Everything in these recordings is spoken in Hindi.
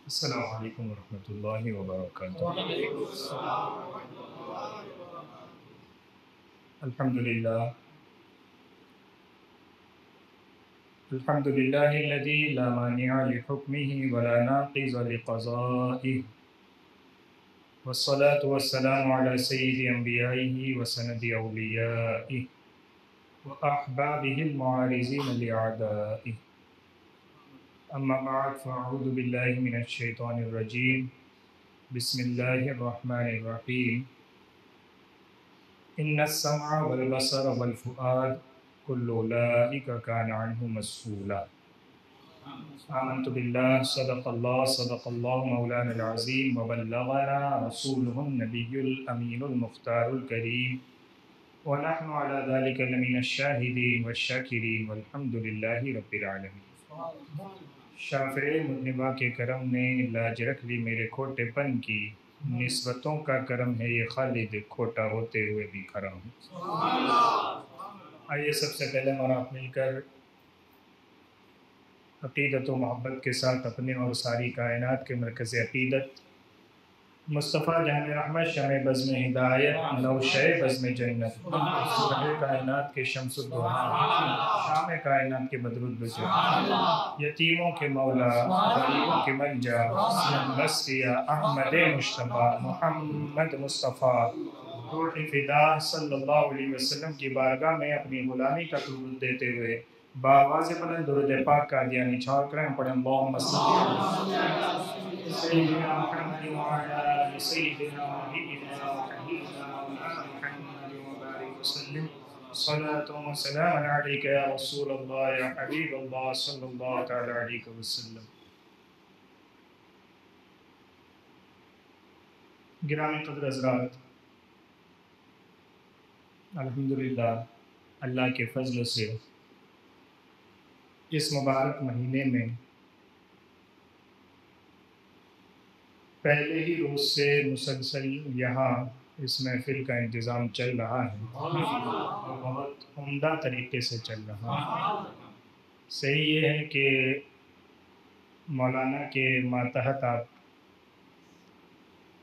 अस्सलामु अलैकुम वरहमतुल्लाहि वबरकातुहू। अल्हम्दुलिल्लाह अल्हम्दुलिल्लाहिल्लज़ी ला मानिअ लिहुक्मिही वला नाक़िज़ लिक़ज़ाइही वस्सलातु वस्सलामु अला सय्यिदि अंबियाइही व सनदी औलियाइही व अहबाबिहिल मुआरिज़ीन लिअअदाइही। अम्मा बअद फ़अऊज़ु बिल्लाहि मिनश शैतानिर रजीम। बिस्मिल्लाहिर रहमानिर रहीम। इन्नस समअ वल बसर वल फुआद कुल्लु उलाइका कान अन्हु मस्ऊला। आमन्तु बिल्लाह सदक़ल्लाहु मौलाना अज़ीम व बल्लगना रसूलुहुन नबियुल अमीनुल मुख्तारुल करीम व नहनु अला ज़ालिका लमिनश शाहिदीन वश्शाकिरीन वल्हम्दुलिल्लाहि रब्बिल आलमीन। शाफ़िए मुज़निबा के करम ने लाज रख ली मेरे खोटेपन की, निस्बतों का करम है ये खालिद, खोटा होते हुए भी खरा हूँ। आइए सबसे पहले और आप मिलकर अक़ीदत व मोहब्बत के साथ अपने और सारी कायनात के मरकज़ अक़ीदत मुस्तफ़ा जान रहमत शमे बज़्म हिदायत नौशे बज़्म जन्नत सूरह कायनात के शम्सुद्दोहा शाम कायनात के बदरुद्दुजा यतीमों के मौला गरीबों के मंजा बस्तिया अहमद मुश्तबा मोहम्मद मुस्तफ़ा रूह फ़िदा सल्लल्लाहु अलैहि वसल्लम की बारगाह में अपनी ग़ुलामी का सबूत देते हुए बावाज़ बुलंद दुरूद पाक का दियानी छाड़ कर पढ़ें अल्लाहुम्मा सल्लि अला सय्यिदिना मुहम्मद व अला आलि सय्यिदिना व हबीबिना व हबीबिना मौलाना मुहम्मद व बारिक वसल्लिम सलातुन व सलामुन अलैका या रसूलल्लाह या हबीबल्लाह सल्लल्लाहु तआला अलैहि वसल्लम। गिरामी क़द्र हज़रात, अल्हम्दुलिल्लाह अल्लाह के फ़ज़ल से इस मुबारक महीने में पहले ही रोज़ से मुसलसल यहाँ इस महफ़िल का इंतज़ाम चल रहा है और बहुत उम्दा तरीके से चल रहा है। सही ये है कि मौलाना के मातहत आप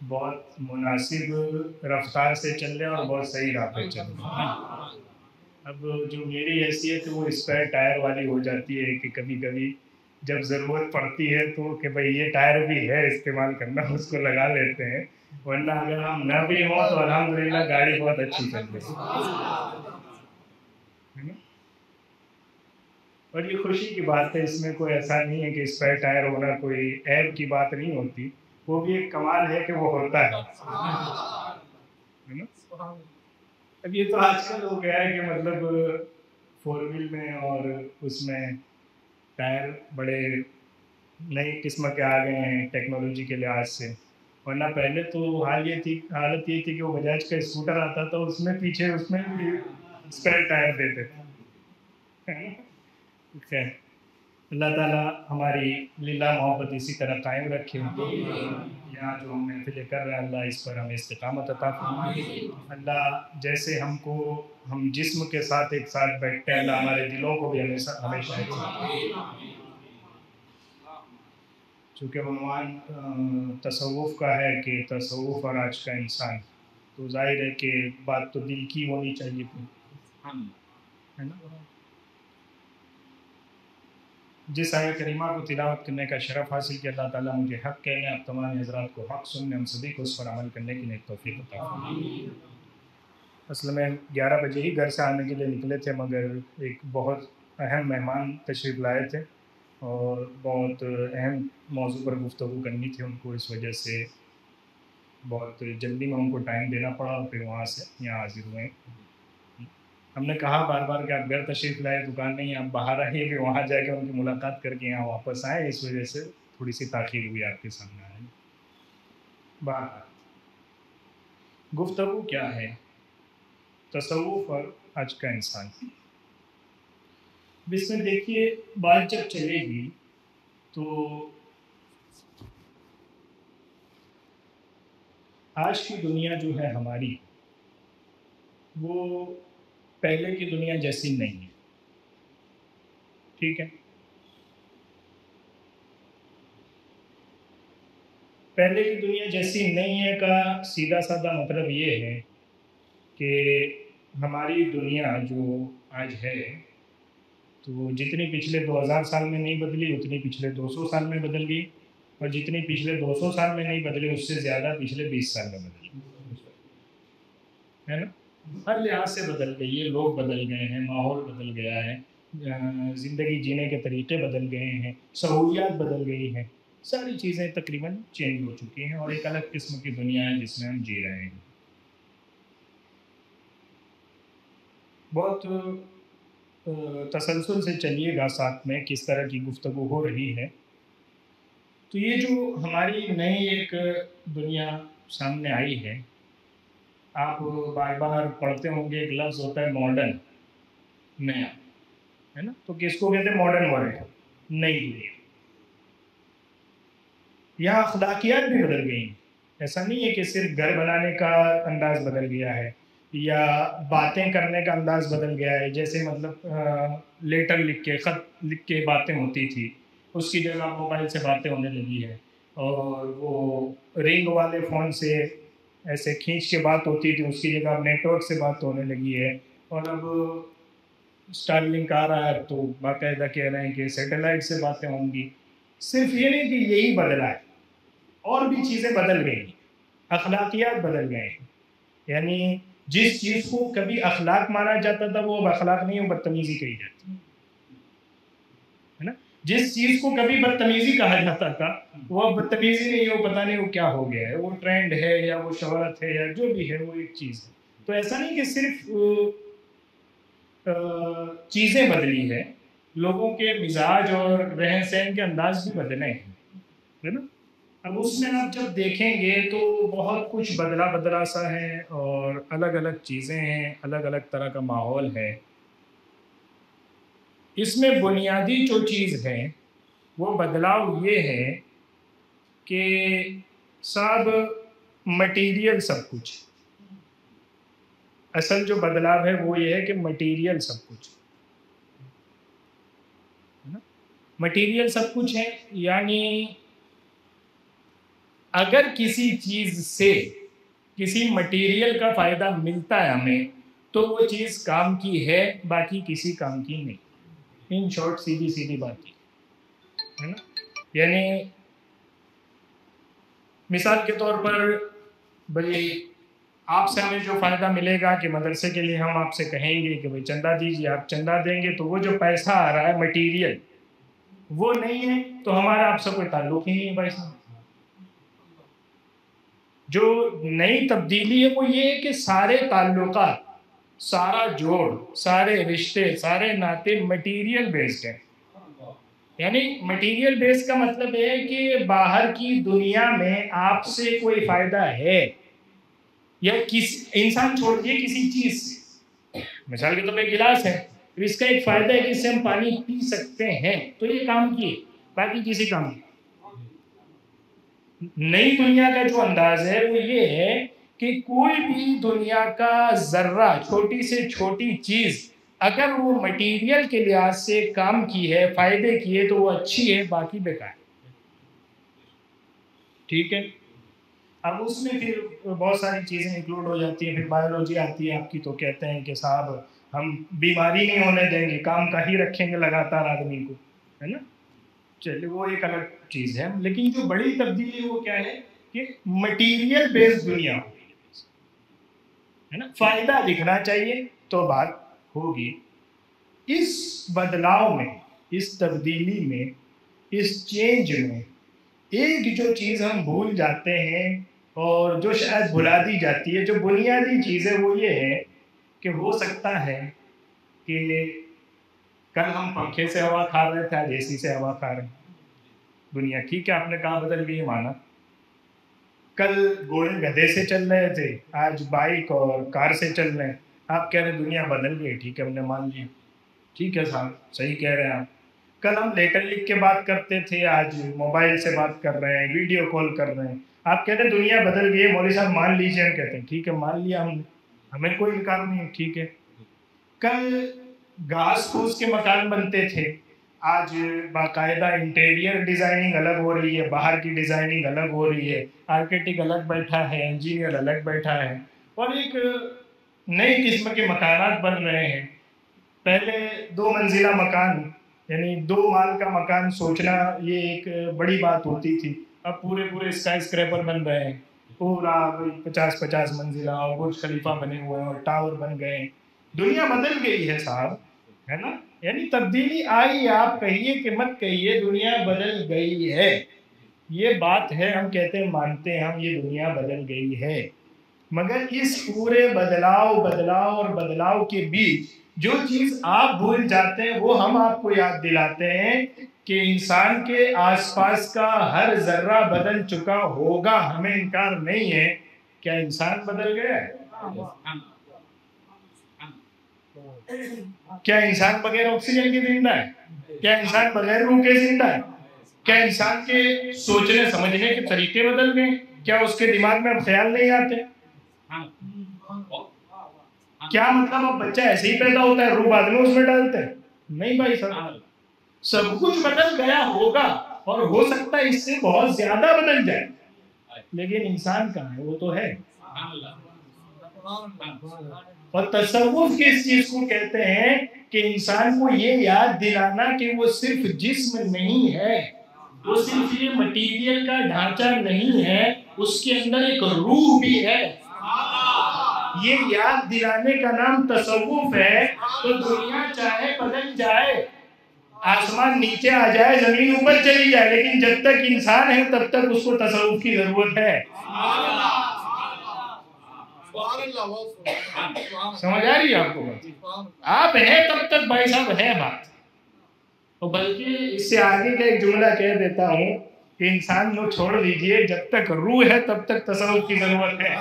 बहुत मुनासिब रफ्तार से चल रहे हैं और बहुत सही राह पे चल रहे हैं। अब जो मेरी हैसियत है वो स्पेयर टायर वाली हो जाती है कि कभी कभी जब ज़रूरत पड़ती है तो कि भाई ये टायर भी है इस्तेमाल करना, उसको लगा लेते हैं, वरना अगर हम न भी हों तो अल्हम्दुलिल्लाह गाड़ी बहुत अच्छी चल रही है ना। और ये खुशी की बात है, इसमें कोई ऐसा नहीं है कि स्पेयर टायर होना कोई ऐब की बात नहीं होती, वो भी एक कमाल है कि वो होता है ना। अब ये तो आजकल हो गया है कि मतलब फोर व्हील में और उसमें टायर बड़े नई किस्म के आ गए हैं टेक्नोलॉजी के लिहाज से, वरना पहले तो हालत ये थी कि वो बजाज का स्कूटर आता था, उसमें पीछे उसमें भी स्पेयर टायर देते थे। खैर, अल्लाह ताला हमारी लीला मोहब्बत इसी तरह कायम रखे। यहाँ जो हम महफिलें कर रहे हैं अल्लाह इस पर हमें इस्तिकामत अता फरमाए। अल्लाह जैसे हमको हम जिस्म के साथ एक साथ बैठते हैं, अल्लाह हमारे दिलों को भी हमेशा हमेशा एक साथ। चूँकि उन्वान तसव्वुफ़ का है कि तसव्वुफ़ और आज का इंसान, तो जाहिर है कि बात तो दिल की होनी चाहिए थी, है ना। जिस आयत करीमा को तिलावत करने का शरफ़ हासिल किया, अल्लाह ताला मुझे हक़ कहने, आप तमाम हज़रात को हक़ सुनने, हम सभी को उस पर अमल करने की नेक तौफ़ीक़ अता फरमाए। असल में 11 बजे ही घर से आने के लिए निकले थे, मगर एक बहुत अहम मेहमान तशरीफ़ लाए थे और बहुत अहम मौज़ू पर गुफ्तगू करनी थी उनको, इस वजह से बहुत जल्दी में उनको टाइम देना पड़ा और फिर वहाँ से यहाँ हाज़िर हुए। हमने कहा बार बार कि आप घर तशरीफ़ लाए, दुकान नहीं, आप बाहर आइए, फिर वहाँ जाके उनकी मुलाकात करके यहाँ वापस आए, इस वजह से थोड़ी सी ताख़ीर हुई आपके सामने आने में। बहरहाल गुफ्तगू क्या है, तसव्वुफ़ और आज का इंसान। इसमें देखिए, बात जब चलेगी तो आज की दुनिया जो है हमारी, वो पहले की दुनिया जैसी नहीं है, ठीक है। पहले की दुनिया जैसी नहीं है का सीधा साधा मतलब ये है कि हमारी दुनिया जो आज है तो जितनी पिछले 2000 साल में नहीं बदली उतनी पिछले 200 साल में बदल गई, और जितनी पिछले 200 साल में नहीं बदली उससे ज़्यादा पिछले 20 साल में बदली, है ना। हर लिहाज से बदल गई है, लोग बदल गए हैं, माहौल बदल गया है, ज़िंदगी जीने के तरीके बदल गए हैं, सहूलियात बदल गई हैं, सारी चीज़ें तकरीबन चेंज हो चुकी हैं और एक अलग किस्म की दुनिया है जिसमें हम जी रहे हैं। बहुत तसलसल से चलिएगा साथ में किस तरह की गुफ्तगू हो रही है। तो ये जो हमारी नई एक दुनिया सामने आई है, आप बार बार पढ़ते होंगे एक लफ्ज़ होता है मॉडर्न, नया, है ना। तो किसको कहते हैं मॉडर्न वर्ल्ड, नई दुनिया। यहाँ अखलाकियात भी बदल गई हैं। ऐसा नहीं है कि सिर्फ घर बनाने का अंदाज़ बदल गया है या बातें करने का अंदाज़ बदल गया है। जैसे मतलब लेटर लिख के, ख़त लिख के बातें होती थी, उसकी जगह मोबाइल से बातें होने लगी है, और वो रिंग वाले फ़ोन से ऐसे खींच के बात होती थी, उसकी जगह अब नेटवर्क से बात होने लगी है। और अब स्टारलिंक आ रहा है तो बाकायदा कह रहे हैं कि सैटेलाइट से बातें होंगी। सिर्फ ये नहीं कि यही बदला है, और भी चीज़ें बदल गई, अखलाकियात बदल गए हैं। यानी जिस चीज़ को कभी अखलाक माना जाता था वो अब अखलाक नहीं, वो बदतमीज़ी कही जाती है ना। जिस चीज़ को कभी बदतमीज़ी कहा जाता था वो अब बदतमीज़ी नहीं है, वो पता नहीं वो क्या हो गया है, वो ट्रेंड है या वो शोहरत है या जो भी है, वो एक चीज़ है। तो ऐसा नहीं कि सिर्फ चीज़ें बदली है, लोगों के मिजाज और रहन सहन के अंदाज भी बदले हैं, है ना। अब उसमें आप जब देखेंगे तो बहुत कुछ बदला बदला सा है और अलग अलग चीज़ें हैं, अलग अलग तरह का माहौल है। इसमें बुनियादी जो चीज़ है वो बदलाव ये है कि सब मटेरियल सब कुछ, असल जो बदलाव है वो ये है कि मटेरियल सब कुछ है ना। मटेरियल सब कुछ है, यानी अगर किसी चीज़ से किसी मटेरियल का फ़ायदा मिलता है हमें तो वो चीज़ काम की है, बाकी किसी काम की नहीं। इन शॉर्ट सीधी सीधी बात है ना। यानी मिसाल के तौर पर भाई आपसे हमें जो फ़ायदा मिलेगा कि मदरसे के लिए हम आपसे कहेंगे कि भाई चंदा दीजिए, आप चंदा देंगे तो वो जो पैसा आ रहा है मटेरियल वो नहीं है तो हमारा आपसे कोई ताल्लुक ही नहीं है भाई साहब। जो नई तब्दीली है वो ये है कि सारे ताल्लुकात, सारा जोड़, सारे रिश्ते, सारे नाते मटेरियल बेस्ड हैं। यानी मटेरियल बेस्ड का मतलब है कि बाहर की दुनिया में आपसे कोई फ़ायदा है या किस इंसान छोड़िए किसी चीज़ से, मिसाल के तौर पर गिलास है तो इसका एक फ़ायदा है कि इससे हम पानी पी सकते हैं, तो ये काम किए, बाकी किसी काम की। नई दुनिया का जो अंदाज है वो ये है कि कोई भी दुनिया का जर्रा, छोटी से छोटी चीज अगर वो मटेरियल के लिहाज से काम की है, फायदे की है, तो वो अच्छी है, बाकी बेकार। ठीक है। अब उसमें फिर बहुत सारी चीज़ें इंक्लूड हो जाती हैं, फिर बायोलॉजी आती है आपकी, तो कहते हैं कि साहब हम बीमारी नहीं होने देंगे, काम का ही रखेंगे लगातार आदमी को, है ना। चलिए वो एक अलग चीज़ है, लेकिन जो बड़ी तब्दीली वो क्या है कि मटेरियल बेस्ड दुनिया हो गई है ना। फायदा दिखना चाहिए तो बात होगी। इस बदलाव में, इस तब्दीली में, इस चेंज में एक जो चीज़ हम भूल जाते हैं और जो शायद भुला दी जाती है, जो बुनियादी चीज़ है वो ये है कि हो सकता है कि कल हम पंखे से हवा खा रहे थे, आज एसी से हवा खा रहे हैं। दुनिया ठीक है, आपने कहा बदल गई, माना। कल घोड़े गधे से चल रहे थे, आज बाइक और कार से चल रहे हैं। आप कह रहे हैं दुनिया बदल गई, ठीक है, हमने मान लिया, ठीक है साहब, सही कह रहे हैं आप। कल हम लेटर लिख के बात करते थे, आज मोबाइल से बात कर रहे हैं, वीडियो कॉल कर रहे हैं। आप कहते हैं दुनिया बदल गई है, मौलवी साहब मान लीजिए। हम कहते हैं ठीक है, मान लिया हमने, हमें कोई इनकार नहीं है, ठीक है। कल घास फूस के मकान बनते थे, आज बाकायदा इंटीरियर डिज़ाइनिंग अलग हो रही है, बाहर की डिज़ाइनिंग अलग हो रही है, आर्किटेक्ट अलग बैठा है, इंजीनियर अलग बैठा है, और एक नई किस्म के मकानात बन रहे हैं। पहले 2 मंजिला मकान यानी 2 माल का मकान सोचना ये एक बड़ी बात होती थी। अब पूरे पूरे स्काई स्क्रैपर बन रहे हैं, पूरा 50-50 मंजिला, और बुर्ज खलीफा बने हुए हैं और टावर बन गए हैं। दुनिया बदल गई है साहब, है ना। यानी तब्दीली आई, आप कहिए कि मत कहिए, दुनिया बदल गई है। ये बात है, हम कहते हैं, मानते हैं हम, ये दुनिया बदल गई है। मगर इस पूरे बदलाव और बदलाव के बीच जो चीज आप भूल जाते हैं वो हम आपको याद दिलाते हैं कि इंसान के आसपास का हर जर्रा बदल चुका होगा, हमें इनकार नहीं है। क्या इंसान बदल गया है? क्या इंसान बगैर ऑक्सीजन के जिंदा है? क्या इंसान बगैर रूह के जिंदा है? क्या इंसान के सोचने समझने के तरीके बदल गए? क्या उसके दिमाग में अब ख्याल नहीं आते? क्या मतलब अब बच्चा ऐसे ही पैदा होता है, रूह बाद में उसमें डालते हैं? नहीं भाई साहब, सब कुछ बदल गया होगा, और हो सकता है इससे बहुत ज्यादा बदल जाए, लेकिन इंसान कहाँ है? वो तो है। और तसव्वुफ किस चीज को कहते हैं कि इंसान को ये याद दिलाना कि वो सिर्फ जिस्म नहीं है, वो सिर्फ ये मटीरियल का ढांचा नहीं है, उसके अंदर एक रूह भी है। ये याद दिलाने का नाम तसव्वुफ है। तो दुनिया चाहे बदल जाए, आसमान नीचे आ जाए, जमीन ऊपर चली जाए, लेकिन जब तक इंसान है तब तक उसको तसव्वुफ की जरूरत है। समझ आ रही है आपको बात? आप हैं तब तक भाई साहब है बात। तो बल्कि इससे आगे का एक जुमला कह देता हूँ कि इंसान को छोड़ दीजिए, जब तक रूह है तब तक तसव्वुफ की जरूरत है,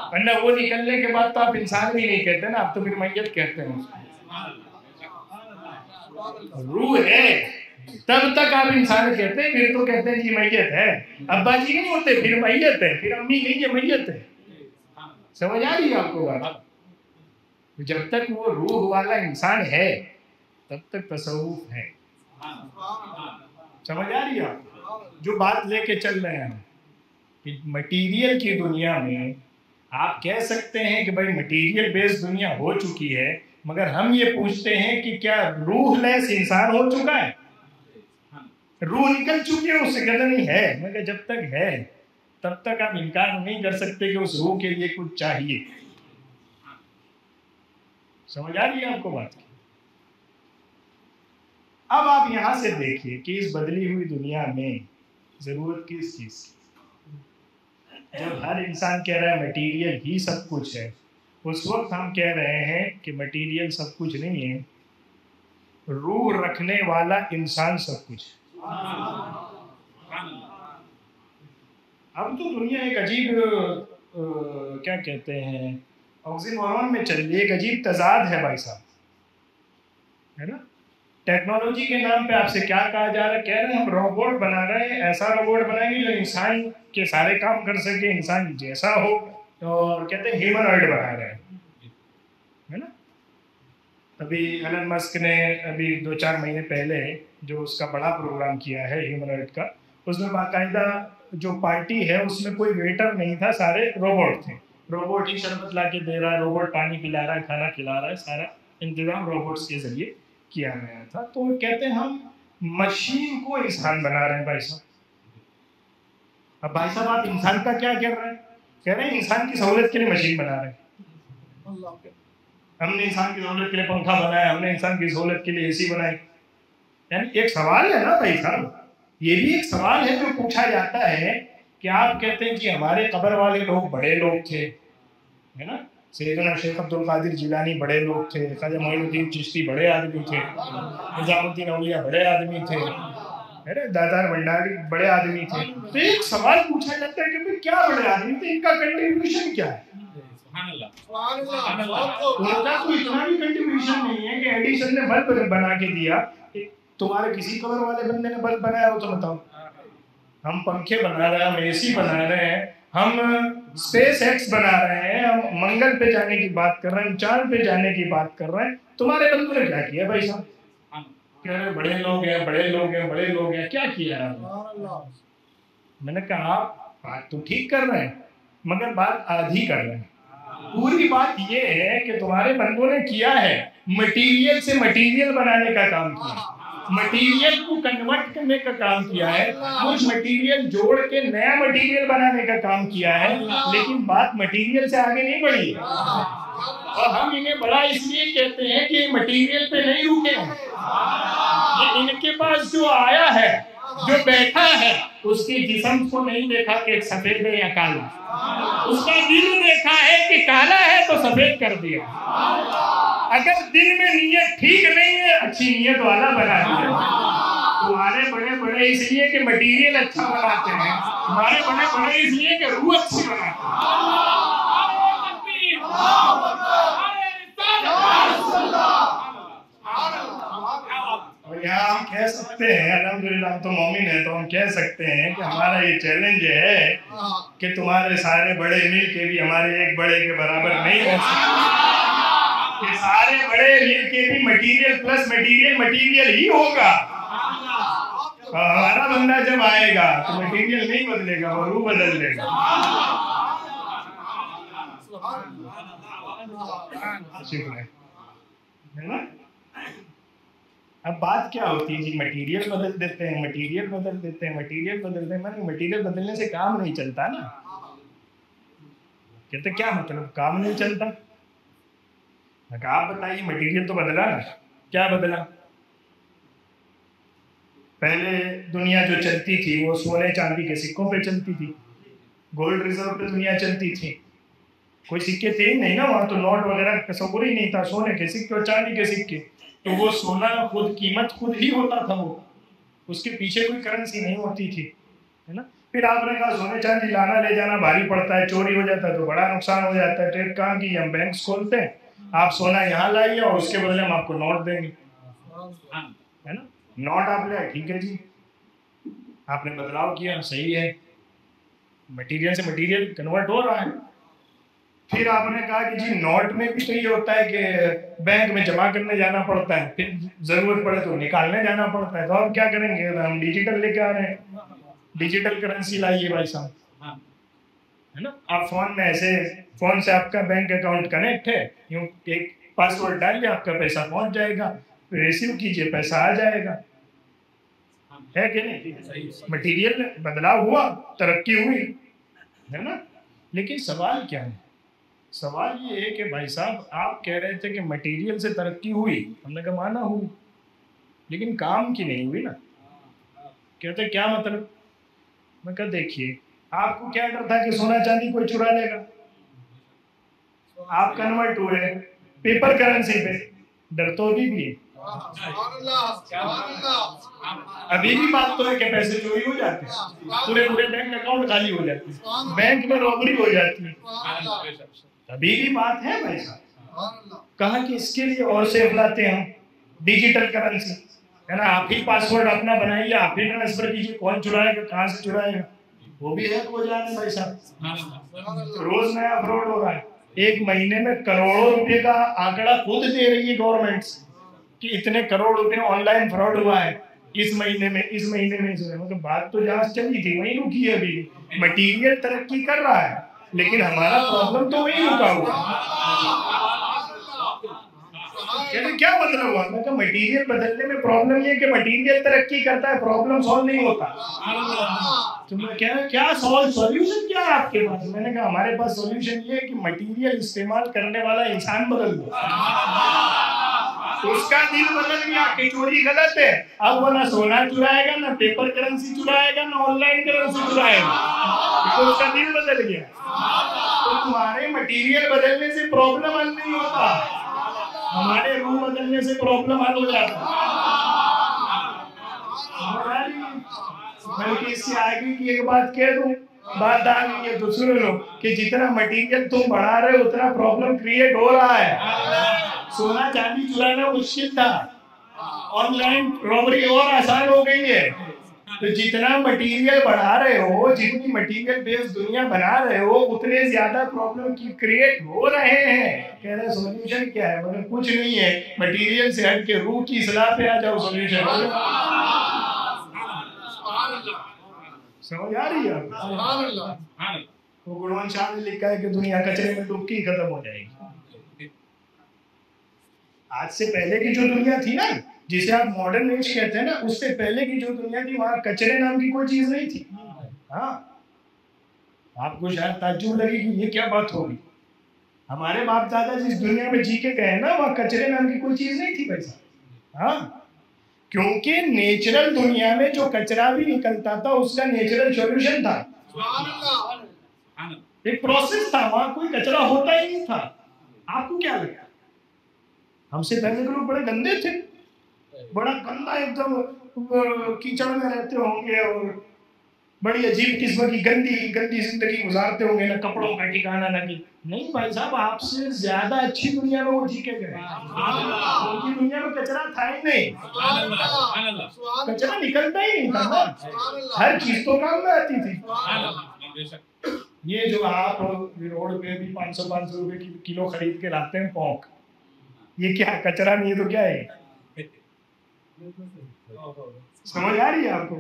वरना वो निकलने के बाद तो आप इंसान भी नहीं कहते ना, आप तो फिर मैयत कहते हैं उसको। रूह है तब तक आप इंसान कहते हैं, फिर तो कहते हैं जी मैयत है। अब्बा जी नहीं होते फिर मैयत है, फिर अम्मी नहीं है मैयत है। समझ आ रही है आपको बात? जब तक वो रूह वाला इंसान है तब तक तसव्वुफ है। समझ आ रही है आपको जो बात लेके चल रहे हैं कि मटीरियल की दुनिया में आप कह सकते हैं कि भाई मटीरियल बेस्ड दुनिया हो चुकी है, मगर हम ये पूछते हैं कि क्या रूहलेस इंसान हो चुका है? रूह निकल चुकी है उससे? कहते नहीं है। मगर जब तक है तब तक आप इनकार नहीं कर सकते कि उस रूह के लिए कुछ चाहिए। समझ आ रही है आपको बात? अब आप यहां से देखिए कि इस बदली हुई दुनिया में जरूरत किस चीज की? जब हर इंसान कह रहा है मटीरियल ही सब कुछ है, उस वक्त हम कह रहे हैं कि मटीरियल सब कुछ नहीं है, रूह रखने वाला इंसान सब कुछ है। अब तो दुनिया एक अजीब क्या कहते हैं, ऑक्सीमोरॉन में चल रही है, एक अजीब तजाद है भाई साहब, है ना। टेक्नोलॉजी के नाम पे आपसे क्या कहा जा रहा है? कह रहे हैं हम रोबोट बना रहे हैं, ऐसा रोबोट बनाएंगे जो इंसान के सारे काम कर सके, इंसान जैसा हो, और कहते हैं ह्यूमनॉइड बना रहे हैं, है ना। अभी एलन मस्क ने अभी 2-4 महीने पहले जो उसका बड़ा प्रोग्राम किया है ह्यूमनॉइड का, उसमें बाकायदा जो पार्टी है उसमें कोई वेटर नहीं था, सारे रोबोट थे। रोबोट ही शरबत ला के दे रहा है, रोबोट पानी पिला रहा है, खाना खिला रहा है, सारा इंतजाम रोबोट्स के जरिए किया गया था। तो कहते हैं हम मशीन को इंसान बना रहे हैं भाई साहब। अब भाई साहब आप इंसान का क्या कर रहे हैं? कह रहे हैं इंसान की सहूलत के लिए मशीन बना रहे हैं। हमने इंसान की सहूलत के लिए पंखा बनाया, हमने इंसान की सहूलत के लिए एसी बनाई। यानी एक सवाल है ना भाई साहब, ये भी एक सवाल है जो पूछा जाता है कि आप कहते हैं कि हमारे कब्र वाले लोग बड़े लोग थे, है ना। सैयदना शेख अब्दुल कादिर जिलानी बड़े लोग थे, ख्वाजा मोइनुद्दीन चिश्ती बड़े आदमी थे, निजामुद्दीन औलिया बड़े आदमी थे, अरे दातार भंडारी बड़े आदमी थे। तो एक सवाल पूछा जाता है कि भाई क्या बड़े आदमी थे, इनका कंट्रीब्यूशन क्या है? उनका तो इतना भी कंट्रीब्यूशन नहीं है कि एडिसन ने बल्ब बना के दिया। तुम्हारे किसी कबर वाले बंदे ने बल्ब बनाया हो तो बताओ। हम पंखे बना रहे हैं, हम एसी बना रहे हैं, हम स्पेस एक्स बना रहे हैं, हम मंगल पे जाने की बात कर रहे हैं, हम चांद पे जाने की बात कर रहे हैं। तुम्हारे बंदों ने क्या किया भाई साहब? कह रहे बड़े लोग हैं, बड़े लोग हैं, बड़े लोग हैं। क्या किया है आपने? मैंने कहा आप बात तो ठीक कर रहे हैं मगर बात आधी कर रहे हैं। पूरी बात ये है कि तुम्हारे बंदों ने किया है, मटेरियल से मटेरियल बनाने का काम किया, मटेरियल को कन्वर्ट करने का काम किया है, कुछ मटेरियल जोड़ के नया मटेरियल बनाने का काम किया है, लेकिन बात मटेरियल से आगे नहीं बढ़ी। और हम इन्हें बड़ा इसलिए कहते हैं कि मटेरियल पे नहीं रुके हैं। ये इनके पास जो आया है, जो बैठा है, उसके जिस्म को नहीं देखा कि एक सफेद है या काला, उसका दिल देखा है कि काला है तो सफेद कर दिया। अगर दिल में नीयत ठीक नहीं है, अच्छी नीयत वाला बना दिया। तुम्हारे बड़े बड़े इसलिए कि मटेरियल अच्छा बनाते हैं, हमारे बड़े बड़े इसलिए कि रूह अच्छी बनाते हैं। और यहाँ हम कह सकते हैं अल्हम्दुलिल्लाह तो मोमिन है, तो हम कह सकते हैं कि हमारा ये चैलेंज है कि तुम्हारे सारे बड़े मिल के भी हमारे एक बड़े के बराबर नहीं हो सकते, कि सारे बड़े मिल के भी मटेरियल प्लस मटेरियल ही होगा। हमारा बंदा जब आएगा तो मटेरियल नहीं बदलेगा, वो रूह बदल देगा। शुक्र है ना। अब बात क्या होती है जी, मटेरियल बदल देते हैं, मटेरियल बदल देते हैं, मटेरियल बदल देते हैं। मटेरियल बदलने से काम नहीं चलता ना। कहते क्या मतलब काम नहीं चलता? आप बताइए, मटेरियल तो बदला ना, क्या बदला? पहले दुनिया जो चलती थी वो सोने चांदी के सिक्कों पे चलती थी, गोल्ड रिजर्व पे दुनिया चलती थी। कोई सिक्के थे ही नहीं ना वहां, तो नोट वगैरह का सब्र ही नहीं था, सोने के सिक्के और चांदी के सिक्के। तो वो सोना खुद कीमत खुद ही होता था, वो उसके पीछे कोई करेंसी नहीं होती थी, है ना। फिर आपने कहा सोने चांदी लाना ले जाना भारी पड़ता है, चोरी हो जाता है तो बड़ा नुकसान हो जाता है। ट्रेड कहाँ की, हम बैंक खोलते हैं, आप सोना यहाँ लाइए और उसके बदले हम आपको नोट देंगे, है ना। नोट आप ले, ठीक है जी, आपने बदलाव किया, सही है, मटेरियल से मटेरियल कन्वर्ट हो रहा है। फिर आपने कहा कि जी नोट में भी तो ये होता है कि बैंक में जमा करने जाना पड़ता है, फिर जरूरत पड़े तो निकालने जाना पड़ता है। तो अब क्या करेंगे, हम डिजिटल लेके आ रहे हैं, डिजिटल करेंसी लाइए भाई साहब, है ना। आप फोन में ऐसे, फोन से आपका बैंक अकाउंट कनेक्ट है, यूं एक पासवर्ड डालिए, आपका पैसा पहुंच जाएगा, रिसीव कीजिए, पैसा आ जाएगा, है कि नहीं। मटेरियल में बदलाव हुआ, तरक्की हुई, है ना। लेकिन सवाल क्या है, सवाल ये है कि भाई साहब आप कह रहे थे कि मटेरियल से तरक्की हुई, हमने कहा माना हुई, लेकिन काम की नहीं हुई ना। कहते क्या मतलब? मैं कहा देखिए, आपको क्या डर था कि सोना चांदी कोई चुरा लेगा? आप कन्वर्ट हुए पेपर करेंसी पे, डर तो अभी भी है। अभी भी बात तो है कि पैसे चोरी हो जाते हैं, पूरे पूरे बैंक अकाउंट खाली हो जाते हैं, बैंक में रॉबरी हो जाती है, अभी भी बात है भाई साहब। कहा कि इसके लिए और सेफ लाते हैं हम, डिजिटल करेंसी, है ना। आप ही पासवर्ड अपना बनाइए, आप ही ट्रांसफर कीजिए, कौन चुराएगा, कहाँ से चुराएगा, वो भी हैक हो जा रहा है भाई साहब। रोज नया फ्रॉड हो रहा है, एक महीने में करोड़ों रुपए का आंकड़ा खुद दे रही है गवर्नमेंट कि इतने करोड़ रुपए ऑनलाइन फ्रॉड हुआ है इस महीने में, इस महीने में। मतलब बात तो जहाँ चली थी वहीं रुकी है, अभी मटीरियल तरक्की कर रहा है लेकिन हमारा प्रॉब्लम तो वहीं रुका हुआ। क्या मतलब हुआ? मैं कहा मटीरियल बदलने में प्रॉब्लम ये कि मटीरियल तरक्की करता है, प्रॉब्लम सॉल्व नहीं होता। तो मैं क्या सॉल्यूशन क्या है आपके पास? मैंने कहा हमारे पास सॉल्यूशन ये है कि मटीरियल इस्तेमाल करने वाला इंसान बदल दो, उसका दिल बदल गया कि चोरी गलत है, अब वो ना सोना चुराएगा, ना पेपर करेंसी चुराएगा, ना ऑनलाइन करेंसी चुराएगा, तो उसका दिल बदल गया। तो तुम्हारे मटीरियल बदलने से प्रॉब्लम हल नहीं होता, हमारे रूह बदलने से प्रॉब्लम हल हो जाता। बल्कि इससे आगे की एक बात कह दूं, बात आ गई है तो सुन लो कि जितना मटीरियल तुम बढ़ा रहे हो उतना प्रॉब्लम क्रिएट हो रहा है। सोना चांदी चुराना मुश्किल था, ऑनलाइन रॉबरी और आसान हो गई है, तो जितना मटेरियल बढ़ा रहे हो, जितनी मटेरियल बेस्ड दुनिया बना रहे हो, उतने ज्यादा प्रॉब्लम की क्रिएट हो रहे हैं। कह रहे सॉल्यूशन क्या है? मतलब कुछ नहीं है, मटेरियल से हट के रूह की इस्लाह पे आ जाओ, सॉल्यूशन। समझ आ रही है? वो गुणवंत शाह ने लिखा है कि दुनिया कचरे में डूब के खत्म हो जाएगी। आज से पहले की जो दुनिया थी ना, जिसे आप मॉडर्न एज कहते हैं ना, उससे पहले की जो दुनिया थी वहां कचरे नाम की कोई चीज नहीं थी। हाँ, आपको शायद ताज्जुब लगे कि ये क्या बात होगी। हमारे बाप दादा जिस दुनिया में जी के गए ना, वहां कचरे नाम की कोई चीज नहीं थी पैसा। हाँ, क्योंकि नेचुरल दुनिया में जो कचरा भी निकलता था उसका नेचुरल सॉल्यूशन था, एक प्रोसेस था, वहां कोई कचरा होता ही नहीं था। आपको क्या लगता है? हमसे पहले के लोग बड़े गंदे थे, बड़ा गंदा एकदम कीचड़ में रहते होंगे और बड़ी अजीब किस्म की गंदी गंदी जिंदगी गुजारते होंगे, ना कपड़ों का ठिकाना ना की। नहीं भाई साहब, आपसे ज्यादा अच्छी दुनिया में वो जी के गए। उनकी दुनिया में कचरा था ही नहीं, कचरा निकलता ही नहीं था ना, हर चीज तो काम में आती थी। ये जो आप रोड पे भी 500 रुपए की किलो खरीद के लाते हैं पोंक, ये क्या कचरा नहीं है तो क्या है? समझ आ रही है आपको?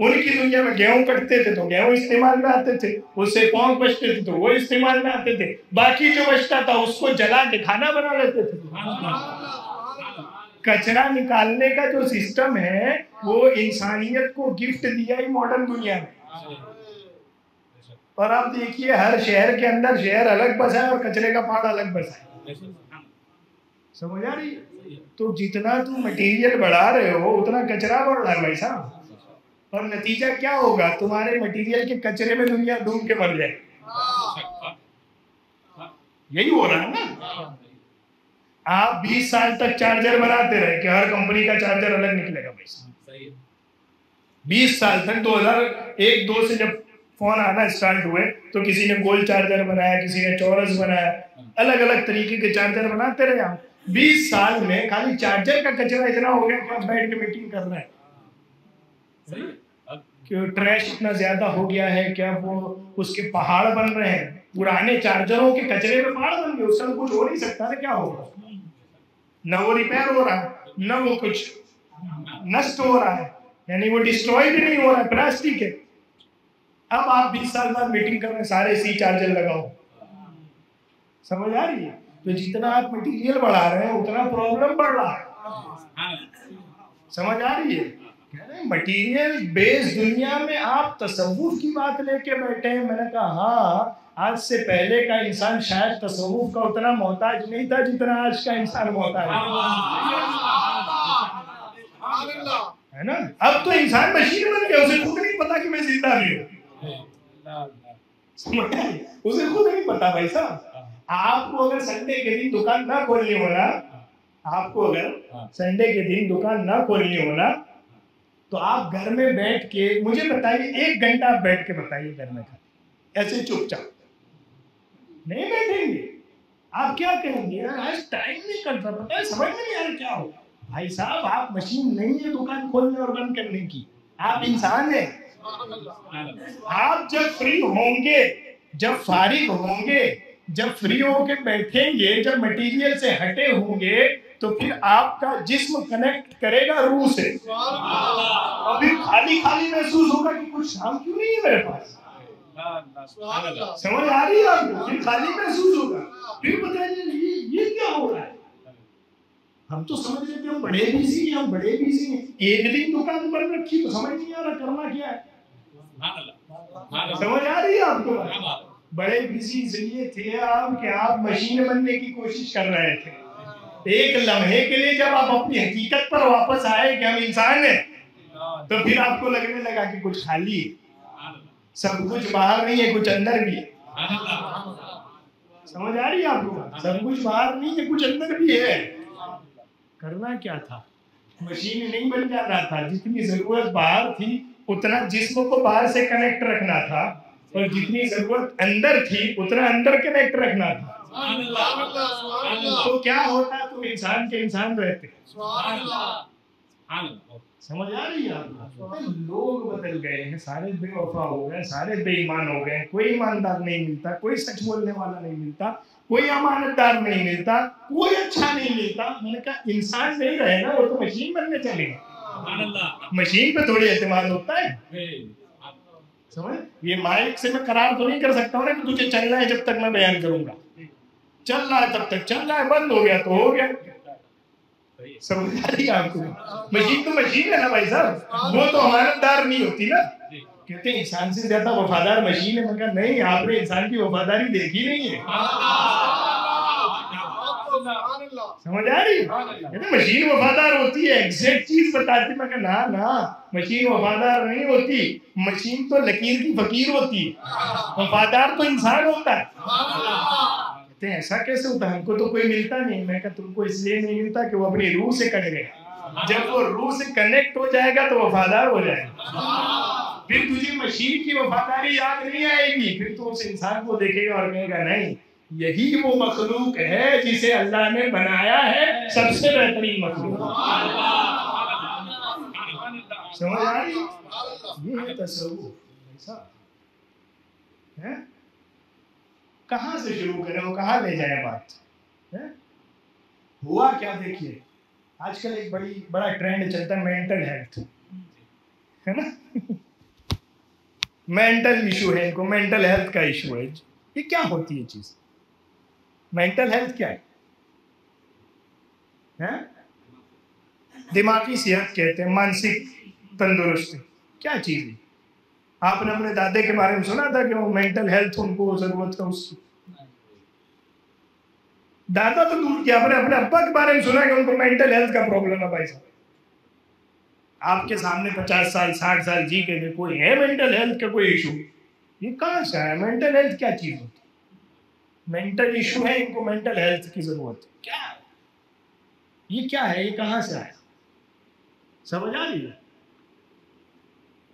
उनकी दुनिया में गेहूं कटते थे तो गेहूं इस्तेमाल में आते थे, उससे पोंक बचते थे तो वो इस्तेमाल में आते थे, बाकी जो बचता था उसको जला के खाना बना लेते थे। कचरा निकालने का जो सिस्टम है वो इंसानियत को गिफ्ट दिया ही मॉडर्न दुनिया में। और आप देखिए हर शहर के अंदर शहर अलग बसा है और कचरे का पहाड़ अलग बसा है। समझ आ रही है? तो जितना तुम मटेरियल बढ़ा रहे हो उतना कचरा बढ़ रहा है भाई साहब, और नतीजा क्या होगा? तुम्हारे मटेरियल के कचरे में दुनिया डूब के मर जाए। यही हो रहा है ना। आप 20 साल तक चार्जर बनाते रहे कि हर कंपनी का चार्जर अलग निकलेगा भाई साहब। 20 साल तक 2001-2 से जब फोन आना स्टार्ट हुए तो किसी ने गोल चार्जर बनाया, किसी ने चौरस बनाया, अलग अलग तरीके के चार्जर बनाते रहे हम। 20 साल में खाली चार्जर का कचरा इतना हो गया कि बैठ के मीटिंग कर रहे हैं कि ट्रैश इतना ज्यादा हो गया है, क्या वो उसके पहाड़ बन रहे हैं, पुराने चार्जरों के कचरे में पहाड़ बन गए, उसका कुछ हो नहीं सकता था। क्या होगा? न वो रिपेयर हो रहा है, न वो कुछ नष्ट हो रहा है, यानी वो डिस्ट्रॉयड नहीं हो रहा है, प्लास्टिक है। अब आप 20 साल बाद मीटिंग कर रहे हैं सारे सी चार्जर लगाओ। समझ आ रही है? तो जितना आप मटेरियल बढ़ा रहे हैं उतना प्रॉब्लम बढ़ रहा है। समझ आ रही है? मटेरियल बेस्ड दुनिया में आप तसव्वुफ की बात लेके बैठे हैं। मैंने कहा हाँ, आज से पहले का इंसान शायद तसव्वुफ का उतना मोहताज नहीं था जितना आज का इंसान मोहताज है ना। अब तो इंसान मशीन बन गया, उसे खुद नहीं पता कि मैं जिंदा भी हूँ। उसे खुद नहीं पता भाई साहब। आपको अगर संडे के दिन दुकान ना खोलनी हो ना, आपको अगर संडे के दिन दुकान ना खोलनी हो ना, तो आप घर में बैठ के मुझे बताइए, 1 घंटा आप बैठ के बताइए घर में ऐसे चुपचाप नहीं बैठेंगे, आप क्या कहेंगे? यार आज टाइम नहीं करता, पता है, समझ में नहीं आ रहा क्या हो। भाई साहब, आप मशीन नहीं है दुकान खोलने और बंद करने की, आप इंसान हैं। आप जब फ्री होंगे, जब फारिग होंगे, जब फ्री होके बैठेंगे, जब मटेरियल से हटे होंगे, तो फिर आपका जिस्म कनेक्ट करेगा रूह से, और फिर खाली खाली महसूस होगा कि कुछ काम क्यों नहीं है मेरे पास। समझ आ रही है आपको? फिर खाली महसूस होगा, फिर बताइए ये क्या हो रहा है। हम तो समझ लेते हम बड़े बिजी हैं, हम बड़े बिजी हैं। एक दिन दुकान बंद रखी तो समझ नहीं आ रहा करना क्या है। समझ आ रही है आपको? बड़े बिजी इसलिए थे आप कि आप मशीन बनने की कोशिश कर रहे थे। एक लम्हे के लिए जब आप अपनी हकीकत पर वापस आए कि हम इंसान हैं, तो फिर आपको लगने लगा कि कुछ खाली है, सब कुछ बाहर नहीं है, कुछ अंदर भी है। समझ आ रही है आपको? सब कुछ बाहर नहीं है, कुछ अंदर भी है। करना क्या था? मशीन नहीं बन जाना था, जितनी जरूरत बाहर थी उतना जिस्म को बाहर से कनेक्ट रखना था, और जितनी जरूरत अंदर थी उतना अंदर कनेक्ट रखना था। तो क्या होता? तो इंसान के इंसान रहते। समझ आ रही है आपको? लोग बदल गए हैं, सारे बेवफा हो गए, सारे बेईमान हो गए, कोई ईमानदार नहीं मिलता, कोई सच बोलने वाला नहीं मिलता, कोई अमानतदार नहीं मिलता, कोई अच्छा नहीं मिलता। मैंने कहा इंसान नहीं रहे ना, वो तो मशीन बनने चले गए। मशीन पे थोड़ी एतमाद होता है। समझ, ये माइक से मैं करार तो नहीं कर सकता हूँ ना कि तुझे चलना है जब तक मैं बयान करूंगा, चल रहा है तब तक चल रहा है, बंद हो गया तो हो गया। समझ आ रही है आपको? मशीन तो मशीन है ना भाई साहब, वो तो अमानतदार नहीं होती ना। कहते हैं इंसान से ज्यादा वफादार मशीन है। मैं कहा नहीं, आपने इंसान की वफादारी देखी नहीं है। समझ आ रही? कहते मशीन वफादार होती है, एग्जैक्ट चीज बताती। मैं कहा ना ना, मशीन वफादार नहीं होती, मशीन तो लकीर की फकीर होती है, वफादार तो इंसान होता है। ऐसा कैसे होता है, हमको तो कोई मिलता नहीं। मैं कहा तुमको इसलिए नहीं मिलता कि वो अपनी रूह से कट गया। जब वो रूह से कनेक्ट हो जाएगा तो वफादार हो जाएगा। फिर तुझे मशीन की वफादारी याद नहीं आएगी, फिर तो उस इंसान को देखेगा और कहेगा नहीं, यही वो मखलूक है जिसे अल्लाह ने बनाया है, सबसे बेहतरीन मखलूक। समझ आ रही? ये है तसव्वुफ। ऐसा है। कहाँ से शुरू करें और कहाँ ले जाए बात है? हुआ क्या देखिए, आजकल एक बड़ा ट्रेंड चलता है मेंटल हेल्थ, है ना? मेंटल इशू है इनको, मेंटल हेल्थ का इशू है। ये क्या होती है चीज? मेंटल हेल्थ क्या है? दिमागी सेहत कहते हैं, मानसिक तंदुरुस्ती। क्या चीज है? आपने अपने दादे के बारे में सुना था कि वो मेंटल हेल्थ उनको जरूरत है उसकी? दादा तो दूर किया, आपने अपने अब्बा के बारे में सुना कि उनको मेंटल हेल्थ का प्रॉब्लम है? भाई साहब, आपके सामने 50 साल 60 साल जी के कोई है मेंटल हेल्थ का कोई इशू? ये कहाँ से है? मेंटल हेल्थ क्या चीज होती है? मेंटल इशू है, इनको मेंटल हेल्थ की जरूरत है। क्या ये क्या है? ये कहाँ से आया? समझ आ रही है?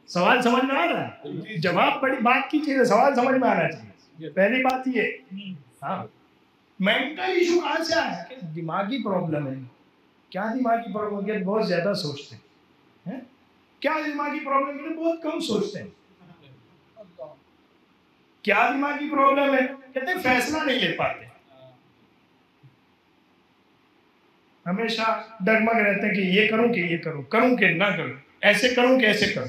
सवाल समझ में आ रहा है? जवाब बड़ी बात की चीज है, सवाल समझ में आना चाहिए। पहली बात ये, हाँ, मेंटल इशू कहाँ से आया? दिमागी प्रॉब्लम है। क्या दिमागी प्रॉब्लम है? बहुत ज्यादा सोचते हैं। क्या दिमागी प्रॉब्लम है? बहुत कम सोचते हैं। क्या दिमागी प्रॉब्लम है? कहते हैं फैसला नहीं ले पाते, हमेशा डगमग रहते हैं कि ये करूं कि ये करूं, करूं कि ना करूं, ऐसे करूं कि ऐसे करूं,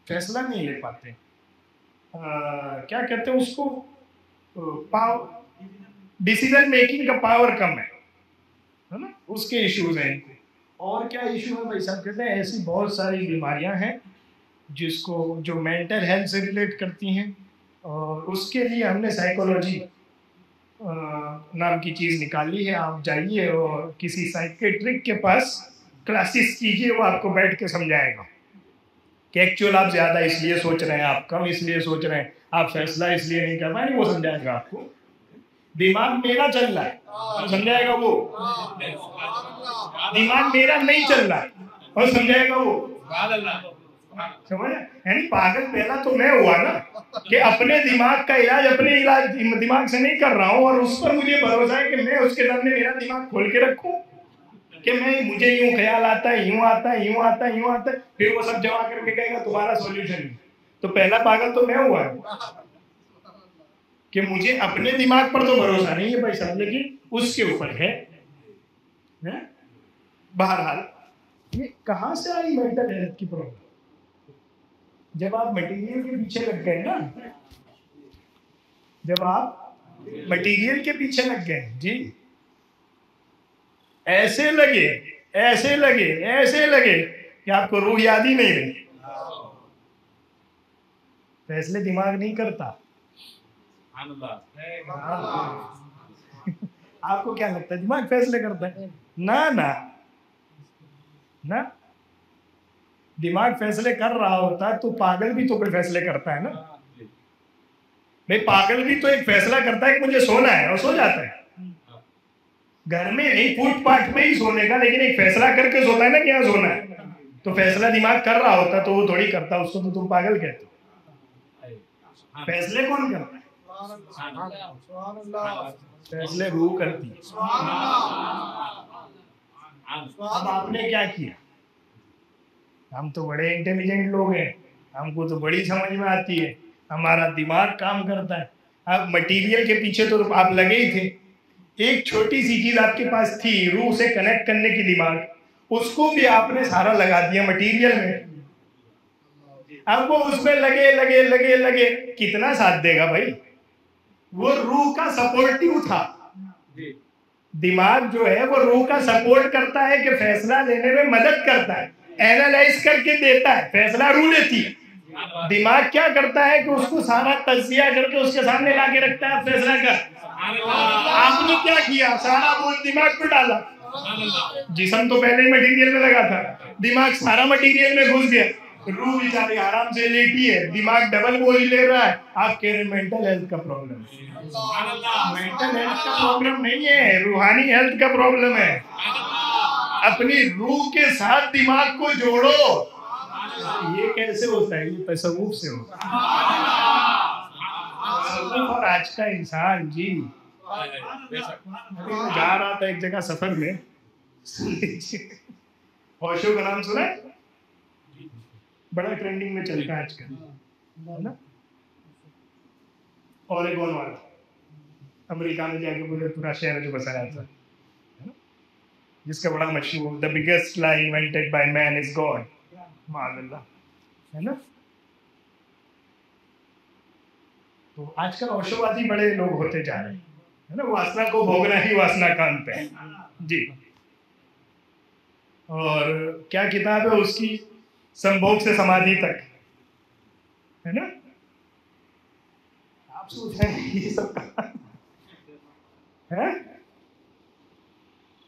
फैसला नहीं ले पाते। क्या कहते हैं उसको? डिसीजन मेकिंग का पावर कम है ना? उसके इश्यूज हैं इनको। और क्या इशू है भाई साहब? कहते हैं ऐसी बहुत सारी बीमारियां हैं जिसको जो मेंटल हेल्थ से रिलेट करती हैं, और उसके लिए हमने साइकोलॉजी नाम की चीज़ निकाली है। आप जाइए और किसी साइकेट्रिक के पास क्लासेस कीजिए, वो आपको बैठ के समझाएगा कि एक्चुअल आप ज़्यादा इसलिए सोच रहे हैं, आप कम इसलिए सोच रहे हैं, आप फैसला इसलिए नहीं कर पाए, वो समझाएगा आपको। दिमाग मेरा चल रहा है, समझाएगा वो। दिमाग मेरा नहीं चल रहा है, और समझाएगा वो। समझ? यानी पागल पहला तो मैं हुआ ना, कि अपने दिमाग का इलाज अपने दिमाग से नहीं कर रहा हूँ, और उस पर मुझे भरोसा है कि मैं उसके सामने मेरा दिमाग खोल के रखूं कि मुझे यूं ख्याल आता है, यूं आता है, यूं आता है, यूं आता है, फिर वो सब जमा करके कहेगा तुम्हारा सॉल्यूशन। तो पहला पागल तो मैं हुआ कि मुझे अपने दिमाग पर तो भरोसा नहीं है भाई साहब, लेकिन उसके ऊपर है। बहरहाल, ये कहाँ से आई मेंटल हेल्थ की प्रॉब्लम? जब आप मटेरियल के पीछे लग गए ना, जब आप मटेरियल के पीछे लग गए जी, ऐसे लगे ऐसे लगे ऐसे लगे कि आपको रूह याद ही नहीं रही। फैसले दिमाग नहीं करता। आपको क्या लगता है दिमाग फैसले करता है? ना ना ना, दिमाग फैसले कर रहा होता तो पागल भी तो कोई फैसले करता है ना। नहीं, पागल भी तो एक फैसला करता है कि मुझे सोना है, और सो जाता है। घर में नहीं, फुटपाथ पे ही सोने का, लेकिन एक फैसला करके सोता है ना कि यहाँ सोना है। तो फैसला दिमाग कर रहा होता तो वो थोड़ी करता, उसको तो तुम पागल कहते हो। फैसले कौन करता है? फैसले रूह करती है। अब आपने क्या किया? हम तो बड़े इंटेलिजेंट लोग हैं, हमको तो बड़ी समझ में आती है, हमारा दिमाग काम करता है। अब मटेरियल के पीछे तो आप लगे ही थे, एक छोटी सी चीज आपके पास थी रूह से कनेक्ट करने की दिमाग, उसको भी आपने सारा लगा दिया मटेरियल में। अब वो उसमें लगे लगे लगे लगे कितना साथ देगा भाई? वो रूह का सपोर्टिव था। दिमाग जो है वो रूह का सपोर्ट करता है कि फैसला लेने में मदद करता है, एनालाइज करके देता है, फैसला रूह लेती है। दिमाग क्या करता है कि उसको सारा तज्जिया करके उसके सामने ला के रखता है, फैसला कर। आपने क्या किया? सारा बोझ दिमाग पे डाला। जिस्म तो पहले ही मटेरियल में लगा था, दिमाग सारा मटेरियल में घुस गया। रूह बेचारी आराम से लेटी है, दिमाग डबल बोझ ले रहा है। आप कह रहे मेंटल हेल्थ का प्रॉब्लम है। मेंटल हेल्थ का प्रॉब्लम नहीं है, रूहानी हेल्थ का प्रॉब्लम है। अपनी रूह के साथ दिमाग को जोड़ो। ये कैसे होता है? ये तसव्वुफ से होता है। और आज का इंसान जी, मैं जा रहा था एक जगह सफर में, ओशो का नाम सुना है? बड़ा ट्रेंडिंग में चलता है आजकल, है ना? ओरेगोन वाला, अमेरिका में जाके पूरे पूरा शहर जो बसा रहता है, जिसका बड़ा मशहूर the biggest lie invented by man is God, माअल्लाह, है ना? तो आजकल ओशोवादी बड़े लोग होते जा रहे हैं, है ना? वासना को भोगना ही वासना का अंत है जी। और क्या किताब है उसकी? संभोग से समाधि तक, है ना? आप सोच रहे हैं ये सब है?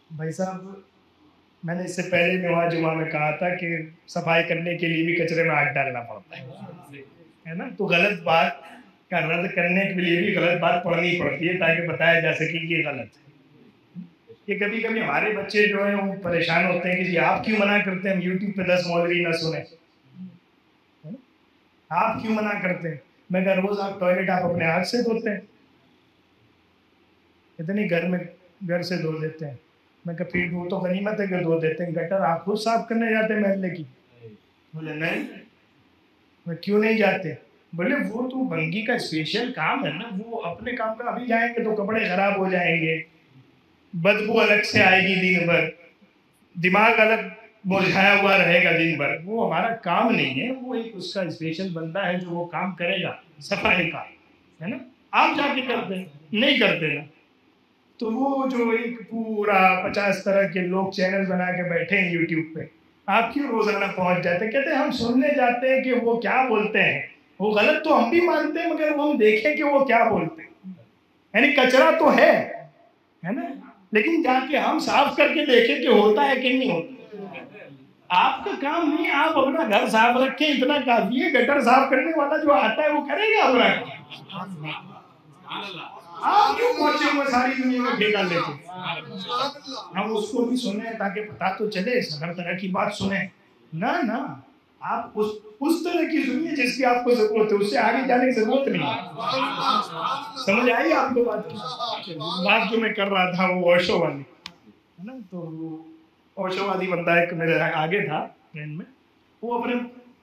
भाई साहब, मैंने इससे पहले नवा जुमा में कहा था कि सफाई करने के लिए भी कचरे में हाथ डालना पड़ता है ना? तो गलत बात का रद्द करने के लिए भी गलत बात पढ़नी पड़ती है ताकि बताया जा सके कि ये गलत है। ये कभी कभी हमारे बच्चे जो है वो परेशान होते हैं कि जी आप क्यों मना करते हैं हम यूट्यूब पे 10 मौलवी ना सुने, आप क्यों मना करते हैं? मैं कह रोज आप टॉयलेट आप अपने हाथ से धोते हैं, इतनी घर में घर से धो देते हैं। मैं कहा फिर वो तो गनीमत है कि धो देते हैं, गटर आप खुद साफ करने जाते हैं महल्ले की? बोले नहीं। मैं क्यों नहीं जाते? बोले वो तो बंगी का स्पेशल काम है ना, वो अपने काम का अभी जाएंगे तो कपड़े खराब हो जाएंगे, बदबू अलग से आएगी दिन भर, दिमाग अलग मुरझाया हुआ रहेगा दिन भर, वो हमारा काम नहीं है, वो एक उसका स्पेशल बंदा है जो वो काम करेगा सफाई का, है ना? आप जाके करते हैं? नहीं करते ना। तो वो जो एक पूरा 50 तरह के लोग चैनल बना के बैठे हैं यूट्यूब पे, आप क्यों रोजाना पहुंच जाते हैं? कहते हैं हम सुनने जाते हैं कि वो क्या बोलते हैं, वो गलत तो हम भी मानते हैं मगर वो हम देखें कि वो क्या बोलते हैं। यानी कचरा तो है ना, लेकिन जाके हम साफ करके देखें कि होता है कि नहीं होता। आपका काम नहीं, आप अपना घर साफ रखें, इतना काफी है। गटर साफ करने वाला जो आता है वो करेगा अपना। आप क्यों पहुंचे हुए सारी दुनिया में फेंका लेते? हम उसको भी सुने ताकि पता तो चले, हर तरह की बात सुने ना। ना, आप उस तरह की सुनिए जिसकी आपको जरूरत है, उससे आगे जाने की जरूरत नहीं है। समझ आई आपको बात जो मैं कर रहा था? वो ओशो वाली है ना? तो ओशोवादी बंदा एक मेरे आगे था ट्रेन में, वो अपने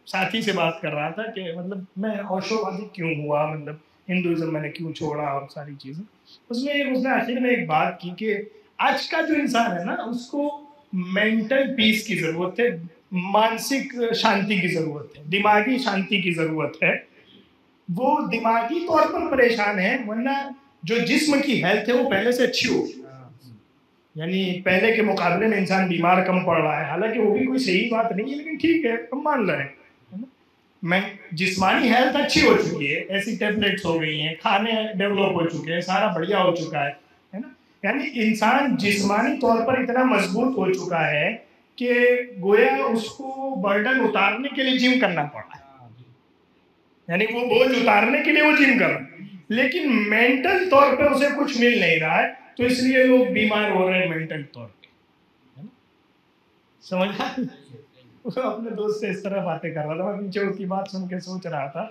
साथी से बात कर रहा था कि मतलब मैं ओशोवादी क्यों हुआ, मतलब हिंदुइज्म मैंने क्यों छोड़ा और सारी चीजें। उसने आखिर में एक बात की कि आज का जो इंसान है ना उसको मेंटल पीस की जरूरत है, मानसिक शांति की जरूरत है, दिमागी शांति की जरूरत है। वो दिमागी तौर पर परेशान है, वरना जो जिस्म की हेल्थ है वो पहले से अच्छी हो, यानी पहले के मुकाबले में इंसान बीमार कम पड़ रहा है। हालांकि वो भी कोई सही बात नहीं है, लेकिन ठीक है हम मान रहे हैं। मैं जिस्मानी हेल्थ अच्छी हो चुकी है, ऐसी टैबलेट्स हो गई हैं, खाने डेवलप हो चुके हैं, सारा बढ़िया हो चुका है ना? यानी इंसान जिस्मानी तौर पर इतना मजबूत हो चुका है कि गोया उसको बर्डन उतारने के लिए जिम करना पड़ रहा है, यानी वो बोझ उतारने के लिए वो जिम कर रहा है, लेकिन मेंटल तौर पर उसे कुछ मिल नहीं रहा है, तो इसलिए लोग बीमार हो रहे हैं मेंटल तौर पे। समझ अपने दोस्त से इस तरह बातें कर रहा था, मैं पीछे उसकी बात सुन के सोच रहा था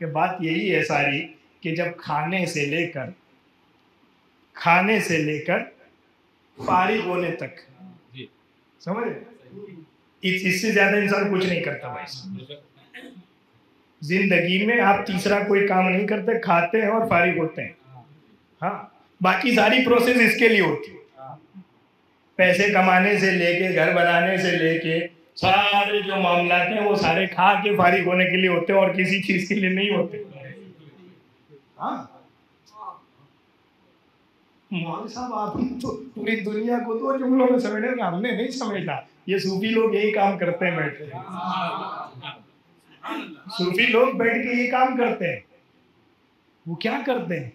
कि बात यही है सारी कि जब खाने से लेकर फारिग होने तक, समझ इससे ज्यादा इंसान कुछ नहीं करता भाई। जिंदगी में आप तीसरा कोई काम नहीं करते, खाते हैं और फारिग होते हैं। हाँ, बाकी सारी प्रोसेस इसके लिए होती है। पैसे कमाने से लेके, घर बनाने से लेके, सारे जो मामला हैं वो सारे खा के फारिग होने के लिए होते हैं और किसी चीज के लिए नहीं होते। हाँ मौलवी साहब, आप तो पूरी दुनिया को दो जुमलों में समझेंगे, हमने नहीं समझा। ये सूफी लोग यही काम करते हैं बैठ के। सूफी लोग बैठ के ये काम करते हैं। वो क्या करते हैं,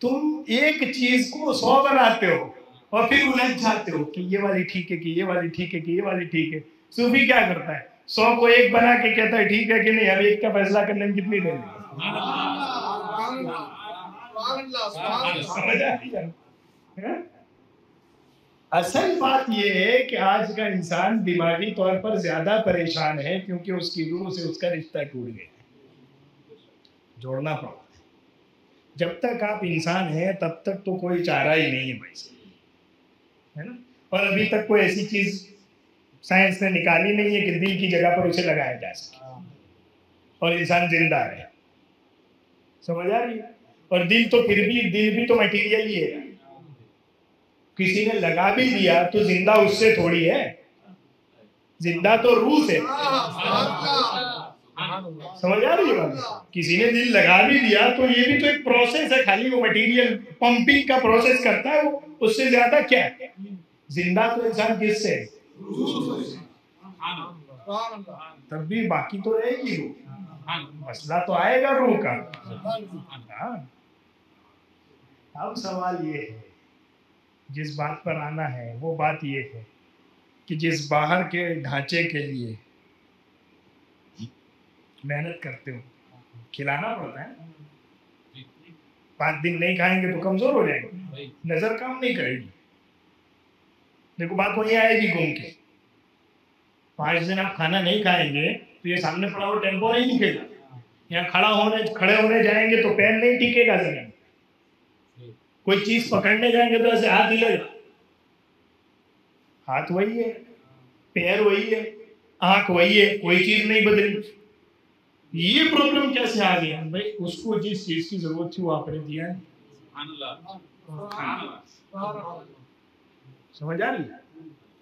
तुम एक चीज को 100 बनाते हो और फिर उलझ जाते हो कि ये वाली ठीक है, कि ये वाली ठीक है, कि ये वाली ठीक है। सूफी क्या करता है, 100 को एक बना के कहता है ठीक है कि नहीं, अब एक का फैसला करने में कितनी देर लगी। असल बात यह है कि आज का इंसान दिमागी तौर पर ज्यादा परेशान है क्योंकि उसकी रूह से उसका रिश्ता टूट गया। जोड़ना पड़ा। जब तक आप इंसान हैं तब तक तो कोई चारा ही नहीं है भाई, है ना। और अभी तक कोई ऐसी चीज साइंस ने निकाली नहीं है कि दिल की जगह पर उसे लगाया जा सके और इंसान जिंदा है। समझ आ रही है। और दिल तो फिर भी, दिल भी तो मटेरियल ही है। किसी ने लगा भी दिया तो जिंदा उससे थोड़ी है, जिंदा तो रूह से। समझ आ रही है बात। किसी ने दिल लगा भी दिया तो ये भी तो एक प्रोसेस है, खाली वो मटेरियल पंपिंग का प्रोसेस करता है, वो उससे ज्यादा क्या है। जिंदा तो इंसान किससे, तब भी बाकी तो रहेगी रूह। मसला तो आएगा रूह का। अब सवाल ये है, जिस बात पर आना है वो बात ये है कि जिस बाहर के ढांचे के लिए मेहनत करते हो, खिलाना पड़ता है। 5 दिन नहीं खाएंगे तो कमजोर हो जाएंगे, नजर काम नहीं करेगी। देखो बात वही आएगी घूम के। 5 दिन आप खाना नहीं खाएंगे तो ये सामने पड़ा हुआ टेम्पो नहीं दिखेगा। यहाँ खड़े होने जाएंगे तो पैर नहीं टिकेगा जमीन। कोई चीज पकड़ने जाएंगे तो ऐसे हाथ हिलेगा। हाथ वही है, पैर वही है, आंख वही है, कोई चीज नहीं बदली। ये प्रॉब्लम कैसे आ गया भाई, उसको जिस चीज की जरूरत थी वो आपने दिया है। समझ आ रही है।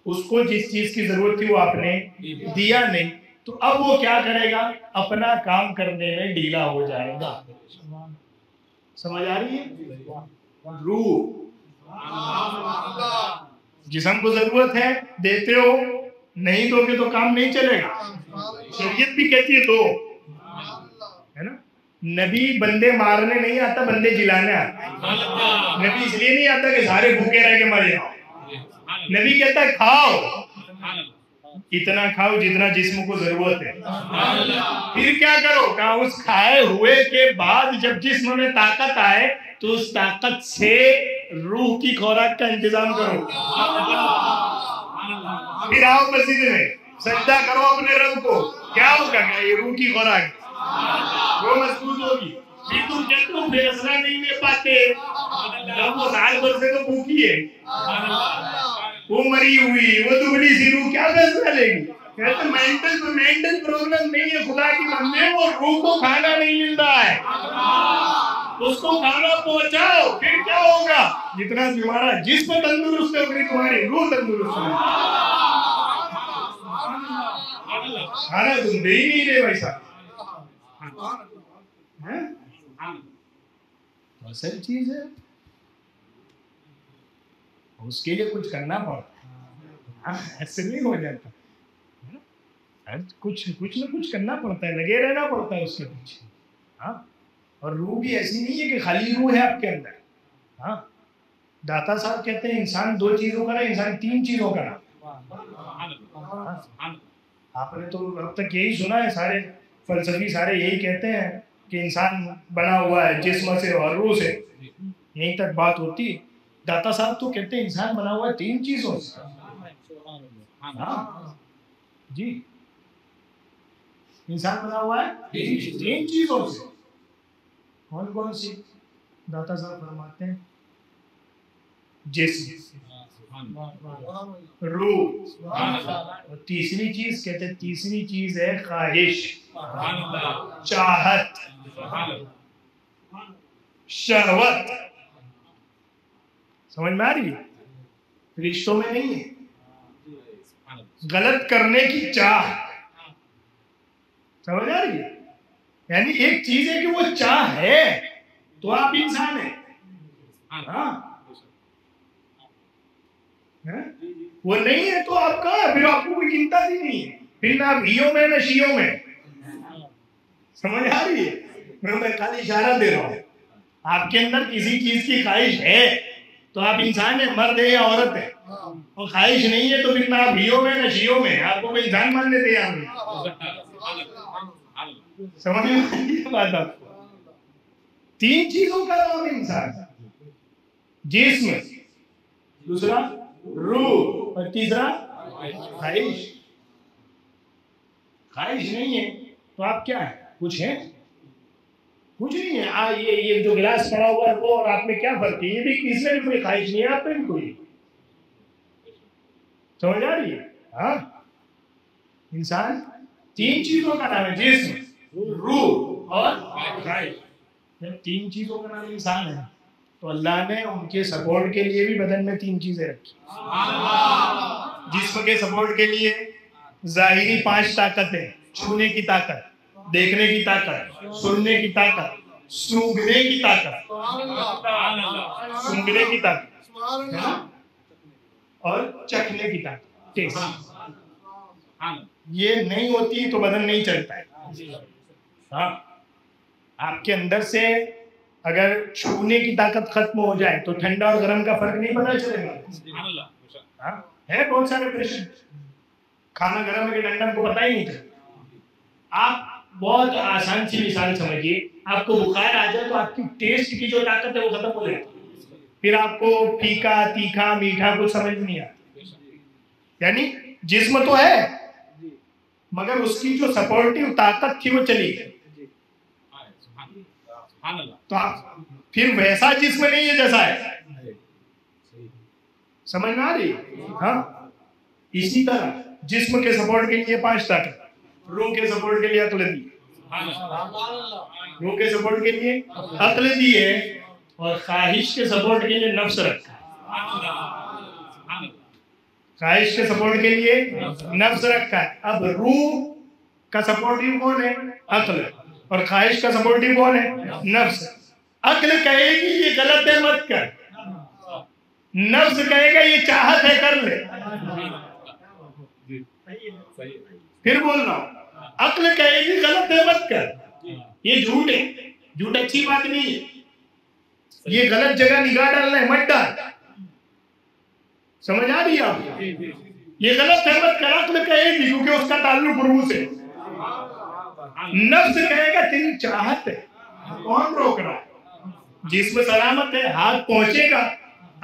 उसको जिस चीज की जरूरत थी वो आपने दिया नहीं, तो अब वो क्या करेगा, अपना काम करने में ढीला हो जाएगा। समझ आ रही है। रूह, जिस्म को जरूरत है, देते हो, नहीं दोगे तो काम नहीं चलेगा। शरीयत भी कहती है दो, है ना। नबी बंदे मारने नहीं आता, बंदे जिलाने आता। नबी इसलिए नहीं आता कि सारे भूखे रह के मर जाओ। नबी कहता है खाओ, इतना खाओ जितना जिस्म को जरूरत है। फिर क्या करो, कहा उस खाए हुए के बाद जब जिस्म में ताकत आए तो उस ताकत से रूह की खुराक का इंतजाम करो। फिर आओ मस्जिद में सजदा करो अपने रब को। क्या होगा, ये रूह की खुराक वो मजबूत होगी। फिर तुम जब तुम फैसला नहीं ले पाते, वो साल भर से तो भूखी है, वो मरी हुई, वो दुबली सी रूह क्या फैसला लेगी। कहते मेंटल प्रॉब्लम नहीं है खुदा की बंदे, वो रूह को खाना नहीं मिल रहा है, उसको खाना पहुंचाओ। फिर क्या होगा, जितना तुम्हारा जिस्म तंदुरुस्त है उतनी तुम्हारी रूह तंदुरुस्त है। खाना तुम दे ही नहीं रहे वैसा। असल चीज है, उसके लिए कुछ करना पड़ता है। ऐसे नहीं हो जाता, कुछ ना कुछ करना पड़ता है, लगे रहना पड़ता है उसके पीछे। हाँ, और रूह भी ऐसी नहीं है कि खाली रूह है आपके अंदर। हाँ, दाता साहब कहते हैं इंसान 2 चीजों का ना, इंसान 3 चीजों का ना। आपने तो अब तक यही सुना है, सारे फलसफी सारे यही कहते हैं कि इंसान बना हुआ है जिस्म से और रूह से, यहीं तक बात होती है। दाता साहब तो कहते हैं इंसान बना हुआ है 3 चीजों से। हाँ जी, इंसान बना हुआ है 3 चीजों से। कौन कौन सी? दाता साहब फरमाते हैं जिस्म, रूह। और तीसरी चीज कहते, तीसरी चीज है ख्वाहिश, चाहत, शहवत। समझ में आ रही है? रिश्तों में नहीं है, गलत करने की चाह। समझ आ रही है? यानी एक चीज है कि वो चाह है तो आप इंसान है। हाँ, वो नहीं है तो आप कहाँ, फिर आपको कोई चिंता भी नहीं है, फिर ना आप हियो में ना शियो में। समझ आ रही है? मैं खाली इशारा दे रहा हूँ। आपके अंदर किसी चीज की ख्वाहिश है तो आप इंसान है, मर्द है या औरत है। और ख्वाहिश नहीं है तो फिर ना आप हियो में ना शियो में, आपको कोई इंसान मानने तैयार नहीं। समझ में आ रही है बात आपको? तीन चीजों का नाम इंसान, जिस्म, दूसरा रूह और तीसरा ख्वाहिश। ख्वाहिश नहीं है तो आप क्या है? कुछ है? कुछ नहीं है। ये जो गिलास पड़ा हुआ है वो और आप में क्या फर्क है? ये भी, इसमें भी कोई ख्वाहिश नहीं है, आप में भी कोई। समझ आ रही है? हाँ, इंसान तीन चीजों का नाम है, जिस्म, रूह और ख्वाहिश। तीन चीजों का नाम इंसान है तो अल्लाह ने उनके सपोर्ट के लिए भी बदन में तीन चीजें रखी। जिस्म के सपोर्ट के लिए जाहिरी पांच ताकतें, छूने की ताकत, देखने की ताकत, सुनने की ताकत, सूंघने की ताकत, सूंघने की ताकत और चखने की ताकत, टेस्ट। ये नहीं होती तो बदन नहीं चलता है। हाँ, आपके अंदर से अगर छूने की ताकत खत्म हो जाए तो ठंडा और गर्म का फर्क नहीं पता चलेगा। हाँ, है बहुत सारे पेशेंट, खाना गर्म है कि ठंडा को पता ही नहीं चलता। आप बहुत आसान सी मिसाल समझिए, आपको बुखार आ जाए तो आपकी टेस्ट की जो ताकत है वो खत्म हो जाएगी, फिर आपको फीका, तीखा, मीठा कुछ समझ नहीं आता। यानी जिस्म तो है मगर उसकी जो सपोर्टिव ताकत थी वो चली गई। तो आप फिर वैसा जिस्म नहीं है जैसा है। समझ में आ रही? हाँ, इसी तरह जिस्म के सपोर्ट के लिए पांच ताकत, रूह के सपोर्ट के लिए अक्ल दी, रूह के सपोर्ट के लिए अक्ल दी है और ख्वाहिश के सपोर्ट के लिए नफ्स रखा है। ख्वाहिश के सपोर्ट के लिए नफ्स रखा है। अब रूह का सपोर्टिव कौन है? अक्ल। और ख्वाहिश का सपोर्टिव कौन है? नफ्स। अक्ल कहेगी ये गलत है मत कर, नफ्स कहेगा ये चाहत है कर ले। फिर बोल रहा हूं, अक्ल कहेगी गलत है मत कर, ये झूठ है, झूठ अच्छी बात नहीं है, ये गलत जगह निगाह डालना है मत डाल। समझ आ रही है आप? ये गलत है मत कर, अक्ल कहेगी क्योंकि उसका ताल्लुक रूह से। नफ्स कहेगा तेरी चाहत है, कौन रोक रहा है? जिस्म सलामत है, हाथ पहुंचेगा,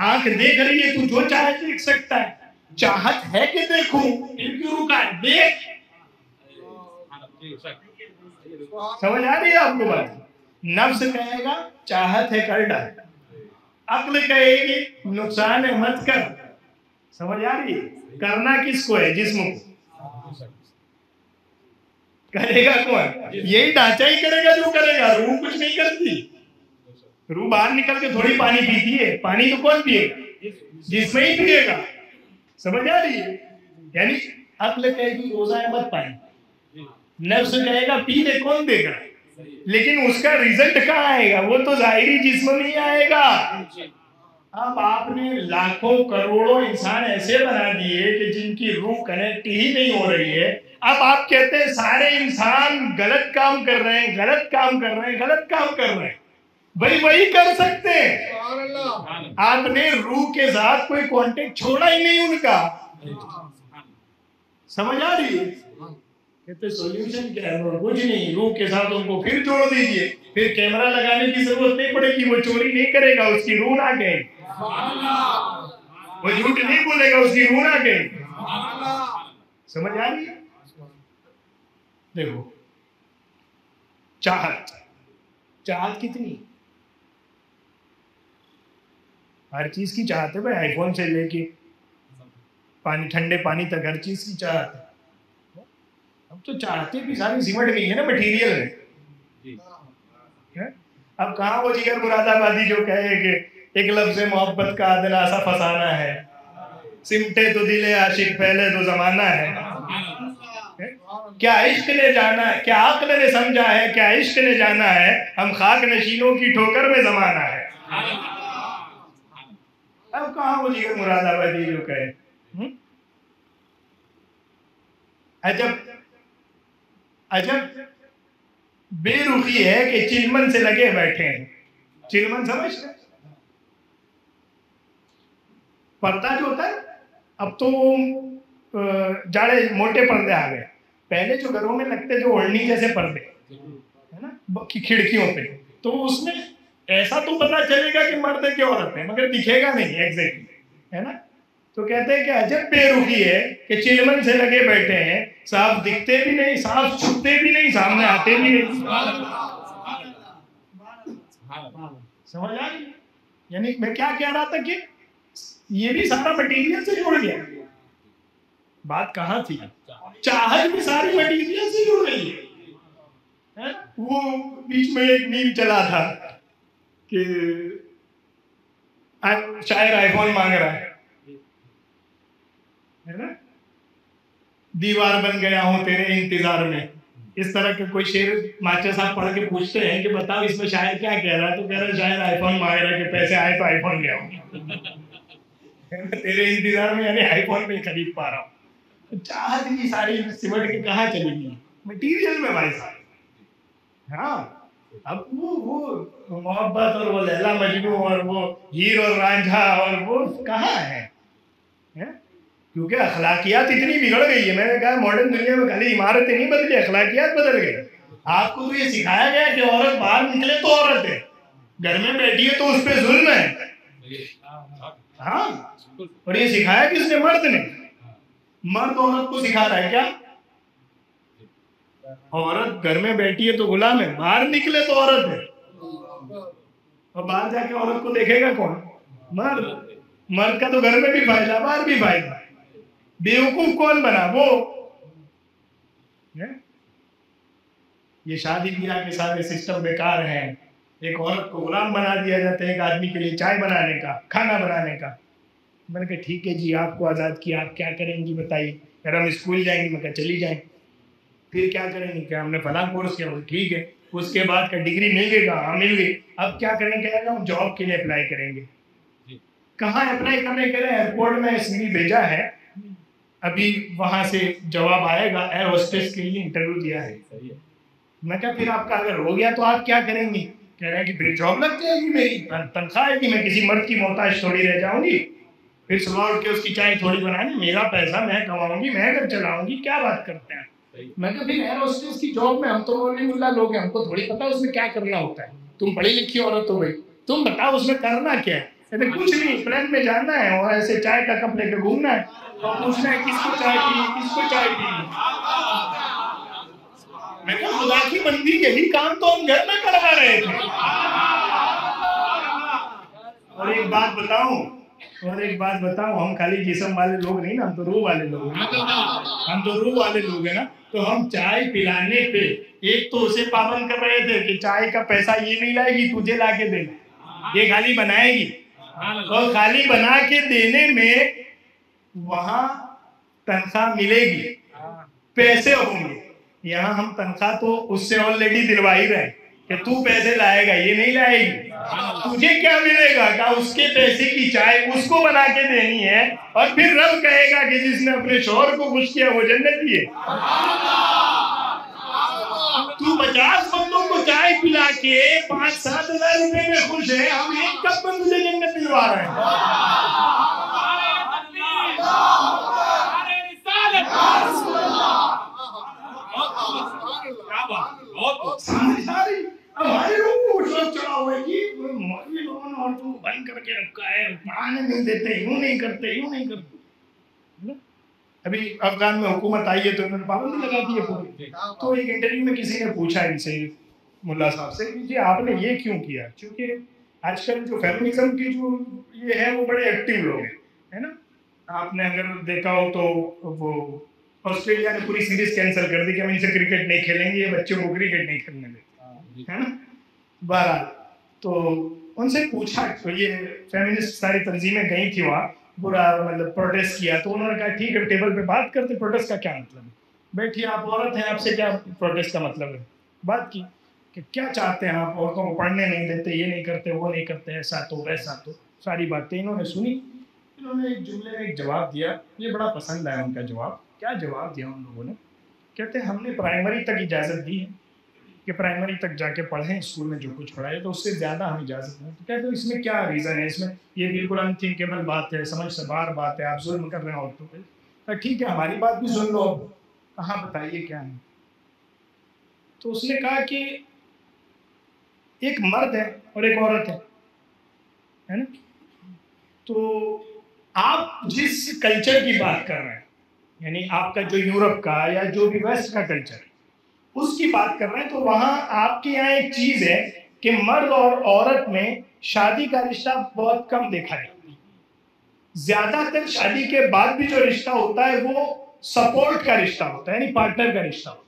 आंख देख रही है, तू जो चाहे देख सकता है। चाहत है कि देखूं, क्यों रुका है? देख। समझ आ रही है आपको बात? नफ्स कहेगा चाहत है कर डाल, अक्ल कहेगी नुकसान है मत कर। समझ आ रही है? करना किसको है? जिस्म को। करेगा कौन? यही ढांचा ही करेगा जो करेगा। रूह कुछ नहीं करती, रूह बाहर निकल के थोड़ी पानी पीती है, पानी तो कौन पिएगा? जिस्म ही पिएगा। समझ आ रही है? यानी अक्ल कहेगी रोजा है मत पानी, नफ्स कहेगा पी ले, कौन देगा? लेकिन उसका रिजल्ट कहाँ आएगा? वो तो जाहिरी जिस्म में ही आएगा। अब आपने लाखों करोड़ों इंसान ऐसे बना दिए कि जिनकी रूह कनेक्ट ही नहीं हो रही है। अब आप कहते हैं सारे इंसान गलत काम कर रहे हैं, गलत काम कर रहे हैं, गलत काम कर रहे हैं। भाई वही कर सकते हैं। आपने रूह के साथ कोई कांटेक्ट छोड़ा ही नहीं उनका। समझ आ रही है? कहते सॉल्यूशन क्या है? कुछ नहीं, रूह के साथ उनको फिर जोड़ दीजिए, फिर कैमरा लगाने की जरूरत नहीं पड़ेगी, वो चोरी नहीं करेगा, उसकी रूह ना गए, वो झूठ नहीं बोलेगा, उसकी रूह ना गए। समझ आ रही है? देखो, चाहत, चाहत कितनी, हर चीज की चाहत है भाई, आईफोन से लेके पानी, ठंडे पानी तक हर चीज़ की चाहत है। अब तो चाहते भी सारी सिमट गई है ना मटीरियल में। अब कहाँ वो जिगर मुरादाबादी जो कहे कि एक लफ्ज़ मोहब्बत का अदना सा फसाना है, सिमटे तो दिले आशिक पहले तो जमाना है। क्या इश्क ने जाना है, क्या अक्ल ने समझा है, क्या इश्क ने जाना है, हम खाक नशीनों की ठोकर में जमाना है। अब कहाँ वो जिगर मुरादाबादी जो कहे। अजब अजब बेरुखी है कि चिलमन से लगे बैठे हैं। चिलमन समझते हैं? पर्दा जो होता है, अब तो जाड़े मोटे पर्दे आ गए। पहले जो घरों में लगते थे ओढ़नी जैसे पर्दे है ना कि खिड़कियों पे, तो उसमें ऐसा तो पता चलेगा कि मर्द है कि औरत है, मगर दिखेगा नहीं एग्जैक्टली, है ना। तो कहते हैं कि अजब बेरुखी है कि चिलमन से लगे बैठे हैं, साफ दिखते भी नहीं, साफ छुपते भी नहीं, सामने आते भी नहीं। समझ आ रही? यानी मैं क्या कह रहा था कि ये भी सारा मटीरियल से जुड़ गया। बात कहाँ थी? चाहत भी सारी मटीरियल से जुड़ रही है। वो बीच में एक मीम चला था कि शायर आईफोन मांग रहा है ना, दीवार बन गया हूं तेरे इंतजार में। इस तरह के कोई शेर मास्टर साहब पढ़ के पूछते हैं कि बताओ इसमें शायर क्या कह रहा है, तो कह रहा है शायर आईफोन मांग रहा है कि पैसे आए तो आईफोन ले आऊंगा। तेरे इंतजार में, यानी आईफोन नहीं खरीद पा रहा हूँ। चाहत की सारी सिमट के कहाँ चली गई? मटीरियल में भाई साहब। हाँ, अब वो मोहब्बत और वो लैला मजनू और वो हीर और रांझा और वो कहाँ है? क्योंकि अखलाकियात इतनी बिगड़ गई है। मैंने कहा मॉडर्न दुनिया में खाली इमारतें नहीं बदली, अखलाकियात बदल गई। आपको तो ये सिखाया गया कि औरत बाहर निकले तो औरत है, घर में बैठी है तो उस पर जुल्म है। हाँ, और ये सिखाया किसने? मर्द ने। मर्द औरत को सिखा रहा है क्या? औरत घर में बैठी है तो गुलाम है, बाहर निकले तो औरत है। और बाहर जाके औरत को देखेगा कौन? मर्द। मर्द का तो घर में भी फायदा, बाहर भी फायदा। बेवकूफ कौन बना? वो। ये शादी ब्याह के सारे सिस्टम बेकार हैं। एक औरत को गुलाम बना दिया जाता है एक आदमी के लिए, चाय बनाने का, खाना बनाने का। मैंने कहा ठीक है जी, आपको आज़ाद किया, आप क्या करेंगी बताइए? अगर हम स्कूल जाएंगे, मैं कहा चली जाएं। फिर क्या करेंगे? क्या हमने फलां कोर्स किया? ठीक है। उसके बाद का डिग्री मिल गई? हाँ मिल गई। अब क्या करेंगे? कहेगा हम जॉब के लिए अप्लाई करेंगे। कहाँ अप्लाई करने के लिए? एयरपोर्ट में सीवी भेजा है, अभी वहां से जवाब आएगा, एयर होस्टेस के लिए इंटरव्यू दिया है। मैं क्या फिर आपका अगर हो गया तो आप क्या करेंगी? कह रहे हैं कि फिर जॉब लग जाएगी, मेरी तनख्वाह है कि मैं किसी मर्द की मोहताज थोड़ी रह जाऊंगी, फिर सुबह उठ के उसकी चाय थोड़ी बनानी, मेरा पैसा मैं कमाऊंगी, मैं घर चलाऊंगी। क्या बात करते हैं? मैं क्या फिर एयर होस्टेस की जॉब में हम तो मौलवी मुल्ला लोग हैं, हमको थोड़ी पता उसमें क्या करना होता है। तुम पढ़ी लिखी औरत हो भाई, तुम बताओ उसमें करना क्या है? कुछ नहीं, प्लेन में जाना है और ऐसे चाय का कप लेकर घूमना है और पूछना है किसको चाय पी, किसको चाय पी। मैं कहा खुदा की बंदी, यही काम तो हम घर में करवा रहे थे। और एक बात बताऊं, हम खाली जिस्म वाले लोग नहीं ना, हम तो रूह वाले लोग हैं। हम तो रूह वाले लोग हैं ना। तो हम चाय पिलाने पे एक तो उसे पाबंद कर रहे थे कि चाय का पैसा ये नहीं लाएगी, तुझे ला के देना, ये खाली बनाएगी। और खाली बना के देने में वहां तनख्वाह मिलेगी, पैसे होंगे। यहाँ हम तनख्वाह तो उससे ऑलरेडी दिलवा ही रहे कि तू पैसे लाएगा, ये नहीं लाएगी। तुझे क्या मिलेगा? का उसके पैसे की चाय उसको बना के देनी है, और फिर रब कहेगा कि जिसने अपने शौहर को खुश किया वो जन्नती है। तू 50 बंदों को चाय पिला के 5-7 हजार रुपए में खुश है, हम एक कप में तुझे जन्नत दिलवा रहे हैं। हमारे लोग चढ़ा हुआ है कि मौलवी लोगों ने और तुम बंद करके रखा है, पढ़ाने नहीं देते, यूं नहीं करते। अभी अफगान में हुकूमत आई है तो इन्होंने पाबंदी लगा दी है पूरी। तो एक इंटरव्यू में किसी ने पूछा इनसे, मुल्ला साहब से, कि आपने ये क्यों किया? क्योंकि आजकल जो फेमिनिज्म की जो ये है वो बड़े एक्टिव लोग हैं, है ना। आपने अगर देखा हो तो वो ऑस्ट्रेलिया ने पूरी सीरीज कैंसिल कर दी कि हम इनसे क्रिकेट नहीं खेलेंगे, ये बच्चों को क्रिकेट नहीं खेलने देते, है ना। 12 तो उनसे पूछा, तो ये फेमिनिस्ट सारी तंजीमें गई थी वहाँ, बुरा मतलब प्रोटेस्ट किया, तो उन्होंने कहा ठीक है टेबल पे बात करते, प्रोटेस्ट का क्या मतलब है, बैठिए आप औरत हैं, आपसे क्या प्रोटेस्ट का मतलब है। बात की कि क्या चाहते हैं आप, औरतों को पढ़ने नहीं देते, ये नहीं करते, वो नहीं करते, ऐसा तो वैसा तो, सारी बातें इन्होंने सुनी। इन्होंने एक जुमले में एक जवाब दिया, मुझे बड़ा पसंद आया उनका जवाब। क्या जवाब दिया उन लोगों ने, कहते हैं हमने प्राइमरी तक इजाज़त दी है कि प्राइमरी तक जाके पढ़ें, स्कूल में जो कुछ पढ़ाए, तो उससे ज़्यादा हम इजाज़त नहीं। तो कहते हैं इसमें क्या रीज़न है, इसमें ये बिल्कुल अनथिंकेबल बात है, समझ से बाहर बात है, आप जुल्म कर रहे हैं औरतों पर। ठीक है हमारी बात भी सुन लो, कहाँ बताइए क्या है। तो उसने कहा कि एक मर्द है और एक औरत है ना। तो आप जिस कल्चर की बात कर रहे हैं, यानी आपका जो यूरोप का या जो भी वेस्ट का कल्चर है उसकी बात कर रहे हैं, तो वहां आपके यहाँ एक चीज है कि मर्द और औरत में शादी का रिश्ता बहुत कम देखा जाता है। ज्यादातर शादी के बाद भी जो रिश्ता होता है वो सपोर्ट का रिश्ता होता है, यानी पार्टनर का रिश्ता होता है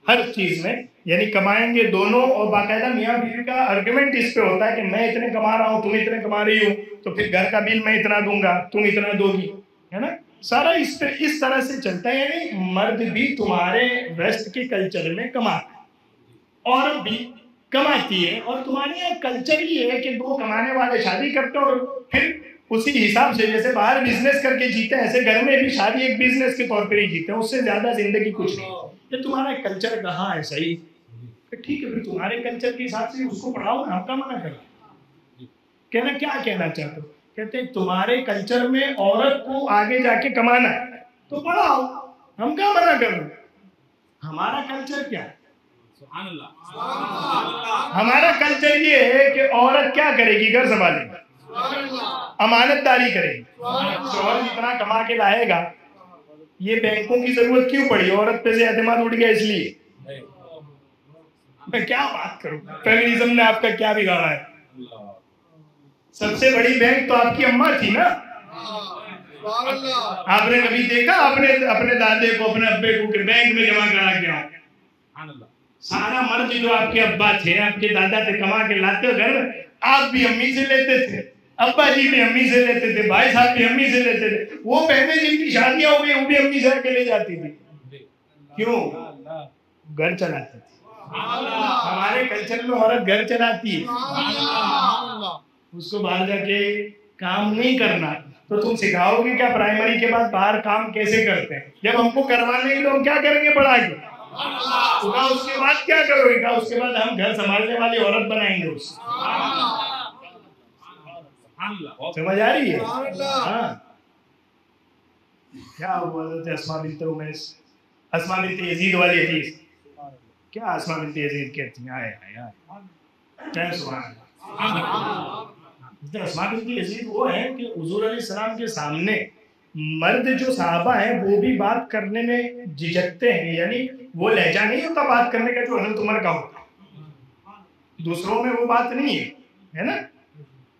हर चीज में, यानी कमाएंगे दोनों, और बाकायदा मियाँ बीवी का आर्गुमेंट इस पे होता है कि मैं इतने कमा रहा हूँ, तुम इतने कमा रही हो, तो फिर घर का बिल मैं इतना दूंगा, तुम इतना दोगी, है ना। सारा इस तरह से चलता है, यानी मर्द भी तुम्हारे वेस्ट के कल्चर में कमाता है, औरत भी कमाती है, और तुम्हारे यहाँ कल्चर ये है कि दो कमाने वाले शादी करते हो, और फिर उसी हिसाब से जैसे बाहर बिजनेस करके जीते हैं, ऐसे घर में भी शादी एक बिजनेस के तौर पर ही जीते हैं, उससे ज्यादा जिंदगी कुछ नहीं। ये तुम्हारा कल्चर कहाँ है सही, ठीक है फिर तुम्हारे कल्चर के हिसाब से उसको पढ़ाओ ना, हम क्या मना कर, कहना क्या कहना चाहते हो, कहते हैं तुम्हारे कल्चर में औरत को आगे जाके कमाना है तो पढ़ाओ, हम क्या मना कर रहे। हमारा कल्चर क्या है, हमारा कल्चर ये है कि औरत क्या करेगी, घर संभालेगी, अमानतदारी करेगी, शौहर जितना कमा के लाएगा। ये बैंकों की जरूरत क्यों पड़ी, औरत पे से एतमाद उठ गया इसलिए। मैं क्या बात करूं, फेमिनिज्म ने आपका क्या बिगाड़ा है। सबसे बड़ी बैंक तो आपकी अम्मा थी ना। आपने कभी देखा अपने दादे को, अपने अब्बे को बैंक में जमा करा के आओ। सारा मर्ज जो आपके अब्बा थे, आपके दादा थे, कमा के लाते हो घर में, आप भी अम्मी से लेते थे, अब्बा जी भी अम्मी से लेते थे, भाई साहब भी अम्मी से लेते थे। वो बहनें जिनकी शादियां हो गई वो भी अम्मी से आके ले जाती थी, क्यों, घर चलाती थी। हमारे कल्चर में औरत घर चलाती है, उसको बाहर जाके काम नहीं करना। तो तुम सिखाओगे क्या प्राइमरी के बाद बाहर काम कैसे करते हैं, जब हमको करवाने तो हम क्या करेंगे पढ़ा के, उसके बाद क्या करोगे, उसके बाद हम घर संभालने वाली औरत बनाएंगे उससे। समझ आ रही है। हाँ क्या हुआ अस्मा बिन्त उमैस, अस्मा बिन्त यजीद वाली हदीस, क्या अस्मा बिन्त यजीद कहती हैं, आए क्या सुभान अल्लाह। अस्मा बिन्त यजीद वो है कि हुजूर अलैहिस्सलाम के सामने मर्द जो सहाबा हैं वो भी बात करने में झिझकते हैं, यानी वो लहजा नहीं होता बात करने का जो हज़रत उमर का होता है, दूसरों में वो बात नहीं है ना।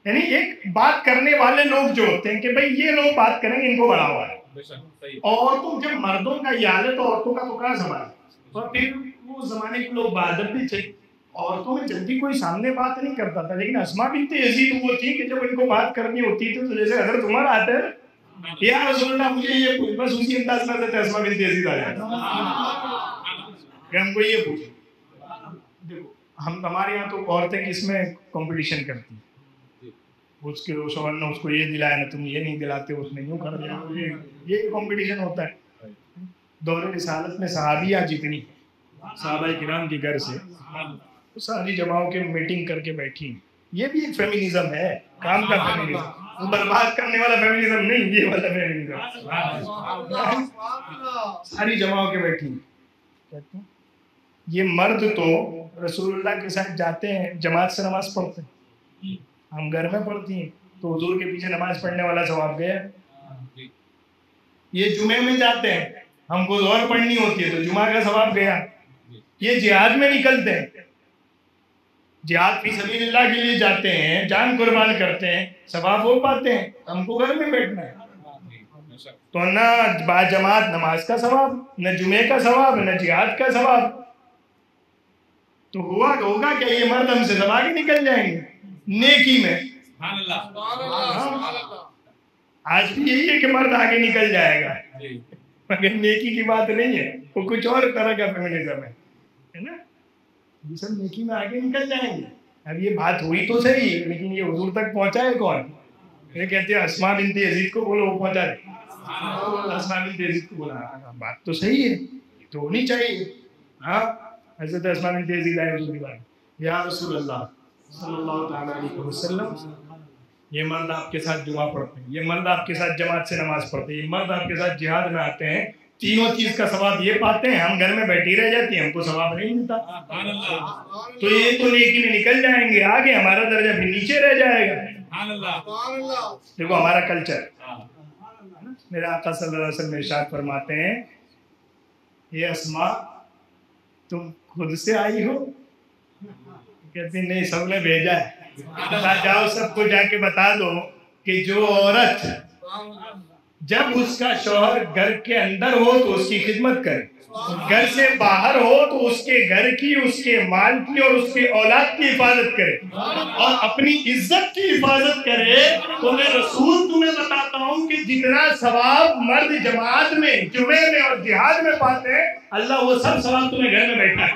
यानी एक बात करने वाले लोग जो होते हैं कि भाई ये लोग बात करेंगे, इनको बढ़ावा है। और तो जब मर्दों का ये हाल है तो औरतों का तो कहाँ सवाल। और फिर वो जमाने के लोग बादब भी थे, औरतों में जल्दी कोई सामने बात नहीं करता था, लेकिन अस्मा बिन्त यजीद वो थी कि जब इनको बात करनी होती थी तो जैसे हज़रत उमर आते हैं, या रसूलुल्लाह मुझे ये पूछ, बस उसी अंदाज में देते अस्मा बिन्त यजीद आ जाता कि हमको ये पूछो। देखो हम हमारे यहाँ तो औरतें किसमें कंपटीशन करती हैं, उसके शौहर ने उसको ये दिलाया ना, तुम ये नहीं दिलाते, उसने यूं कर दिया, ये कंपटीशन होता है। दौरे रिसालत में सहाबिया जितनी सहाबा किराम के घर से तो सारी जमाओं के मीटिंग करके बैठी, ये भी एक फेमिनिज्म है, काम का फेमिनिज्म, वो बर्बाद करने वाला फेमिनिज्म नहीं, ये वाला फेमिनिज्म। सारी जमाओं के बैठी कहते हैं ये मर्द तो रसूलुल्लाह के साथ जाते हैं, जमात से नमाज पढ़ते हैं, हम घर में पढ़ती हैं, तो हुजूर के पीछे नमाज पढ़ने वाला सवाब गया। ये जुमे में जाते हैं, हमको और पढ़नी होती है तो जुमा का सवाब गया। ये जिहाद में निकलते हैं, जिहाद फी सबीलिल्लाह के लिए जाते हैं, जान कुर्बान करते हैं, सवाब हो पाते हैं, हमको घर में बैठना है। तो ना बाजमात नमाज का सवाब, न जुमे का सवाब, न जिहाद का सवाब। तो होगा क्या, ये मर्द हमसे दबा के निकल जाएंगे नेकी में। आज भी यही है कि मर्द आगे निकल जाएगा, मगर नेकी की बात नहीं है, वो कुछ और तरह का फेमिनिज्म है ना। ये सब नेकी में आगे निकल जाएंगे। अब ये बात हुई तो सही, लेकिन ये हुजूर तक पहुंचा है कौन? ये कहते हैं अस्मा बिन्त यजीद को बोलो, वो पहुंचा दे। अस्मा बिन्त यजीद को बोला, बात तो सही है, तो होनी चाहिए। हाँ, हज़रत अस्मा बिन्त यजीद आए हुजूर की बात, या रसूल अल्लाह सल्लल्लाहु अलैहि वसल्लम, ये मर्द आपके साथ जुमा पढ़ते हैं, ये मर्द आपके साथ जमात से नमाज पढ़ते हैं, ये मर्द आपके साथ जिहाद में आते हैं, तीनों चीज का सवाब ये पाते हैं, हम घर में बैठी रह जाती है, हमको सवाब नहीं मिलता। तो ये तो नेकी में निकल जाएंगे आगे, हमारा दर्जा भी नीचे रह जाएगा। देखो हमारा कल्चर, मेरे आका सल्लल्लाहु अलैहि वसल्लम इरशाद फरमाते हैं, ये अस्मा तुम खुद से आई हो? कहती नहीं, सबने भेजा है। जाओ सबको जाके बता दो कि जो औरत जब उसका शौहर घर के अंदर हो तो उसकी खिदमत करे, घर से बाहर हो तो उसके घर की, उसके माल की और उसके औलाद की हिफाजत करे और अपनी इज्जत की हिफाजत करे, तो मैं रसूल तुम्हें बताता हूँ कि जितना सवाब मर्द जमात में, जुमे में और जिहाद में पाते हैं, अल्लाह वो सब सवाब तुम्हें घर में बैठा है।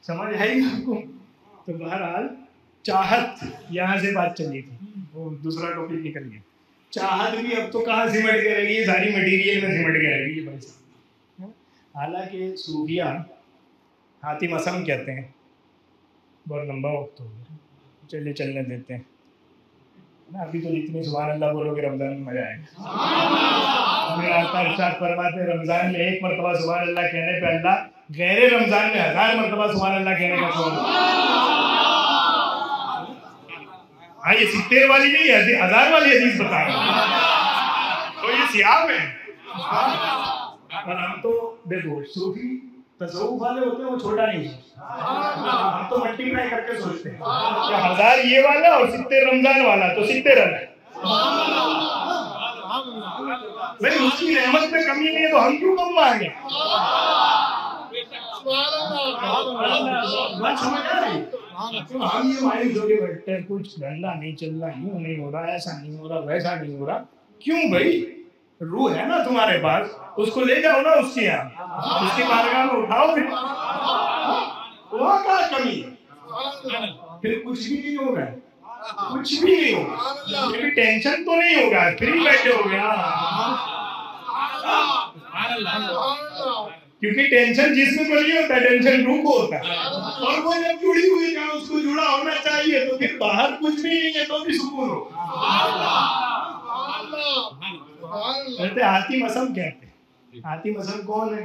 समझ है आपको? तो बहरहाल चाहत, यहाँ से बात चली थी, वो दूसरा टॉपिक निकल गया। चाहत भी अब तो कहाँ सिमट के रह गई, सारी मटेरियल में सिमट के रह गई भाई साहब। हालांकि सूफिया हातिम असम कहते हैं, बहुत लंबा वक्त हो गया, चलिए चलने देते हैं ना, अभी तो जितनी सुभान अल्लाह बोलोगे रमजान में मजा आएगा। मेरा आका इरशाद फरमाते हैं, रमजान में एक मरतबा सुभान अल्लाह कहने पे अल्लाह गैरे रमजान में 1000 मरतबा सुभान अल्लाह कहने का सवाब। हाँ, ये 70 वाली नहीं है, 1000 वाली हदीस बता रहा हूँ, तो ये सियाब है। और हम तो देखो सूफी तसव्वुफ वाले होते हैं, वो छोटा नहीं सोचते, हम तो मल्टीप्लाई करके सोचते हैं कि 1000 ये वाला और 70 रमजान वाला, तो 70 रन है भाई, उसकी रहमत में कमी नहीं है तो हम क्यों कम मांगे? समझ आ रही? तो हम ये मायूस होके बैठते हैं, कुछ धंधा नहीं चल रहा, यूं नहीं हो रहा, ऐसा नहीं हो रहा, वैसा नहीं हो रहा। क्यों भाई? रूह है ना तुम्हारे पास, उसको ले जाओ ना उसके यहाँ, उसकी बारगाह में उठाओ, वहाँ क्या कमी? फिर कुछ भी नहीं होगा, कुछ भी नहीं होगा, फिर भी टेंशन तो नहीं होगा, फ्री बैठे हो गया। क्योंकि टेंशन जिसमें को नहीं होता, टेंशन रूह को होता है, और वो जब जुड़ी हुई है उसको जुड़ा होना चाहिए, तो फिर बाहर कुछ भी नहीं है तो भी सुकून हो। हातिम असम कहते हैं, हातिम असम कौन है?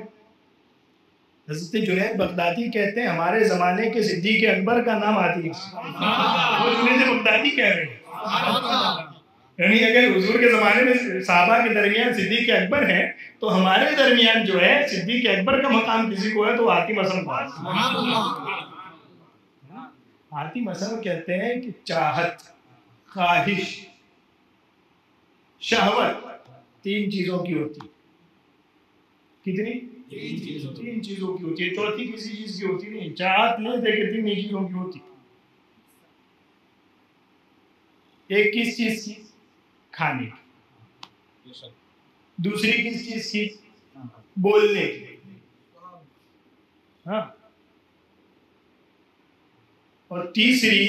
हज़रत जुनैद बगदादी कहते हैं, हमारे जमाने के सिद्दीक़ अकबर का नाम हातिम, वो जुनैद बगदादी कह रहे हैं। यानी अगर हुजूर के जमाने में साहबा के दरमियान सिद्दीक़ अकबर है, तो हमारे दरमियान जो है सिद्दीक़ अकबर का मकाम किसी को है तो हातिम असम को है। हातिम असम कहते हैं कि चाहत, ख्वाहिश, शहवत 3 चीजों की होती है। कितनी? 3 चीजों की होती है, चौथी किसी चीज की होती नहीं। चाहत ले देखे 3 चीजों की होती। एक किस चीज की? खाने की। दूसरी किस चीज की? बोलने की। हाँ, और तीसरी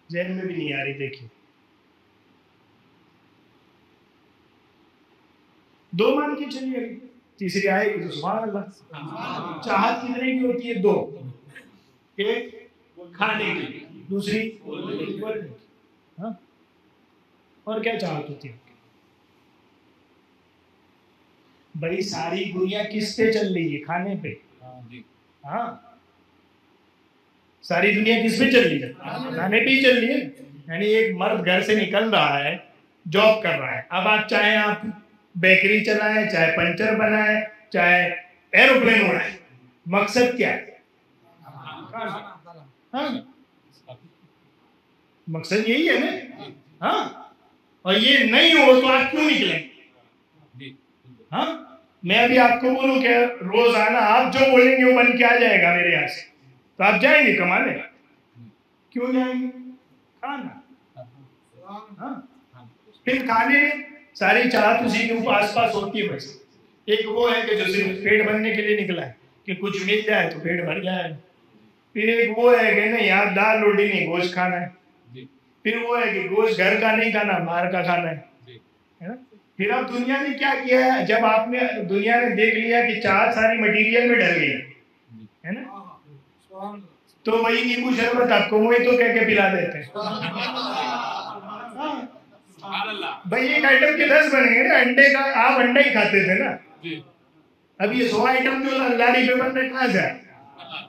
जहन में भी नहीं आ रही, देखिए 2 मान के चलिए, तीसरी आएगी तो सुभान अल्लाह। चाहत कितने की होती है? 2, एक खाने की, दूसरी बोलने की। हाँ, और क्या चाहत होती है भाई? सारी दुनिया किस पे चल रही है? खाने पे। हाँ, सारी दुनिया किस पे चल रही है? खाने पे ही चल रही है। यानी एक मर्द घर से निकल रहा है, जॉब कर रहा है, अब आप चाहें आप बेकरी चलाए, चाहे पंचर बनाए, चाहे एरोप्लेन उड़ाए, मकसद क्या है? हाँ, मकसद यही है ना। हाँ, और ये नहीं हो तो आप क्यों निकले? हाँ, मैं अभी आपको बोलूं कि रोजाना आप जो बोलेंगे वो बन के आ जाएगा मेरे यहाँ से, तो आप जाएंगे कमाने? क्यों जाएंगे? खाना। हाँ, फिर खाने में सारी चाहत उसी के आस पास होती है। बस एक वो है कि जो सिर्फ पेट भरने के लिए निकला है कि कुछ मिल जाए तो पेट भर जाए। फिर एक वो है कि नहीं यार दाल रोटी नहीं, गोश्त खाना है। फिर वो है कि गोश्त घर का नहीं खाना, बाहर का खाना है ना। फिर अब दुनिया ने क्या किया है, जब आपने दुनिया ने देख लिया कि चाहत सारी मटेरियल में डल गई है ना, तो वही नींबू शरबत आपको वही तो कह के पिला देते हैं। भाई एक आइटम के 10 बनेंगे ना, अंडे का आप अंडा ही खाते थे ना, अब ये 100 आइटम जो लारी पे बन रहे कहां से?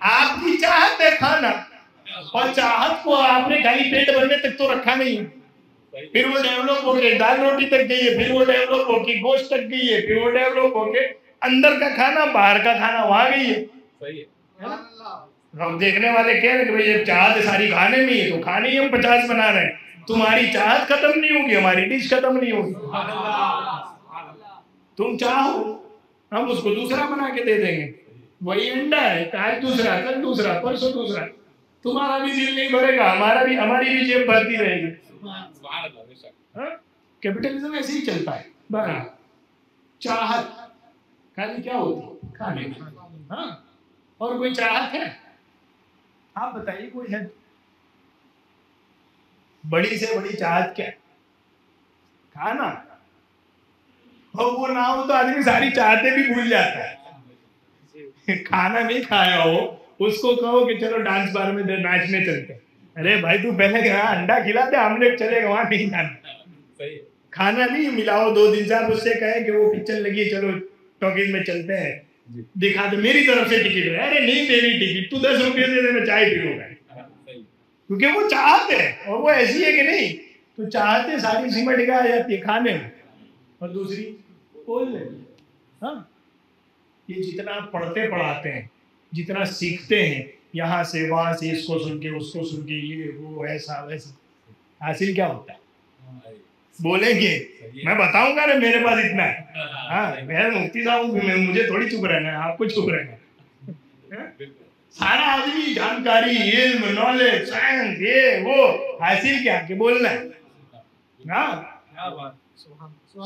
आपकी चाहत है खाना, और चाहत को आपने खाली पेट भरने तक तो रखा नहीं है। फिर वो डेवलप होके दाल रोटी तक गई है, फिर वो डेवलप होके गोश्त तक गई है, फिर वो डेवलप होके अंदर का खाना बाहर का खाना वहां गई है। सही है ना? हम देखने वाले कह रहे हैं कि भाई ये चाहत सारी खाने में है, तो खाने ही हम 50 बना रहे हैं। तुम्हारी चाहत खत्म नहीं होगी, हमारी डिश खत्म नहीं होगी। तुम चाहो हम उसको दूसरा बना के दे देंगे। वही अंडा है, आज दूसरा, कल दूसरा, परसों दूसरा। तुम्हारा भी दिल नहीं भरेगा, हमारी भी जेब भरती रहेगी। कैपिटलिज्म ऐसे ही चलता है। बड़ा चाहत खाली क्या होती? खाने में। हाँ, और कोई चाहत है? आप बताइए कोई है? बड़ी से बड़ी चाहत क्या है? खाना। और वो ना हो तो आदमी सारी चाहते भी भूल जाता है। खाना नहीं खाया हो, उसको कहो कि चलो डांस बार में नाचने चलते, अरे भाई तू पहले गया अंडा खिला दे, आमलेट चलेगा, वहां नहीं जाना। खाना नहीं मिलाओ 2 दिन से, आप उससे कहे कि वो पिक्चर लगी है चलो टॉकीज में चलते हैं, दिखा दे मेरी तरफ से टिकट है। अरे नहीं मेरी टिकट, तू 10 रुपये दे दे, मैं चाय पी लूंगा। क्योंकि वो चाहते है, और वो ऐसी है कि नहीं, तो चाहते सारी सिमट के आ जाती है खाने में, और दूसरी बोलने। हाँ, ये जितना पढ़ते पढ़ाते हैं, जितना सीखते हैं यहाँ से वहां से, इसको सुन के उसको सुन के, ये वो ऐसा वैसा, हासिल क्या होता है? बोलेंगे मैं बताऊंगा ना मेरे पास इतना है। हाँ, मैं मुफ्ती साहब हूँ, मुझे थोड़ी चुप रहना है, आपको चुप रहना है। सारा आदमी जानकारी, इल्म, नॉलेज, साइंस, ये वो हासिल क्या के बोलना है। हाँ,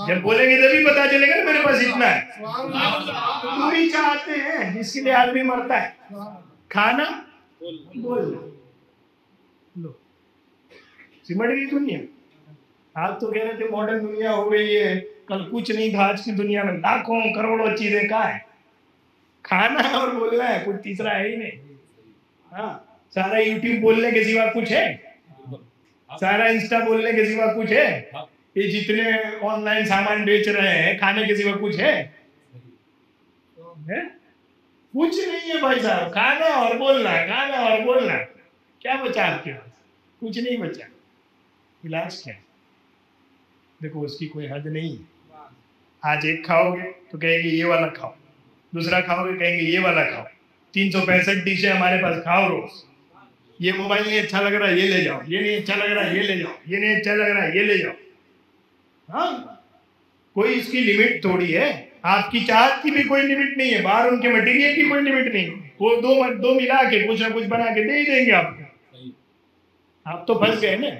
जब बोलेंगे तभी पता चलेगा ना मेरे पास इतना है। तो ही चाहते हैं जिसके लिए आदमी मरता है, खाना बोलना। लो सिमट गई दुनिया। आप तो कह रहे थे मॉडर्न दुनिया हो गई है, कल कुछ नहीं था, आज की दुनिया में लाखों करोड़ों चीजें कहाँ है? खाना और बोलना है, कुछ तीसरा है ही नहीं। हाँ, सारा यूट्यूब बोलने के सिवा कुछ है? सारा इंस्टा बोलने के सिवा कुछ है? ये जितने ऑनलाइन सामान बेच रहे हैं खाने के सिवा कुछ है? कुछ नहीं है भाई साहब। खाना और बोलना, खाना और बोलना, क्या बचा आपके पास? कुछ नहीं बचा। इलाज क्या है? देखो उसकी कोई हद नहीं है। आज एक खाओगे तो कहेंगे ये वाला खाओ, दूसरा खाओगे कहेंगे ये वाला खाओ, 365 डिशें हमारे पास, खाओ रोज। ये मोबाइल नहीं अच्छा लग रहा है ये ले जाओ, ये नहीं अच्छा लग रहा है ये ले जाओ, ये नहीं अच्छा लग रहा है ये ले जाओ। हाँ, कोई इसकी लिमिट थोड़ी है। आपकी चाहत की भी कोई लिमिट नहीं है, बाहर उनके मटेरियल की कोई लिमिट नहीं। वो दो मिला के कुछ ना कुछ बना के दे ही देंगे आपको। आप तो फंस गए ना।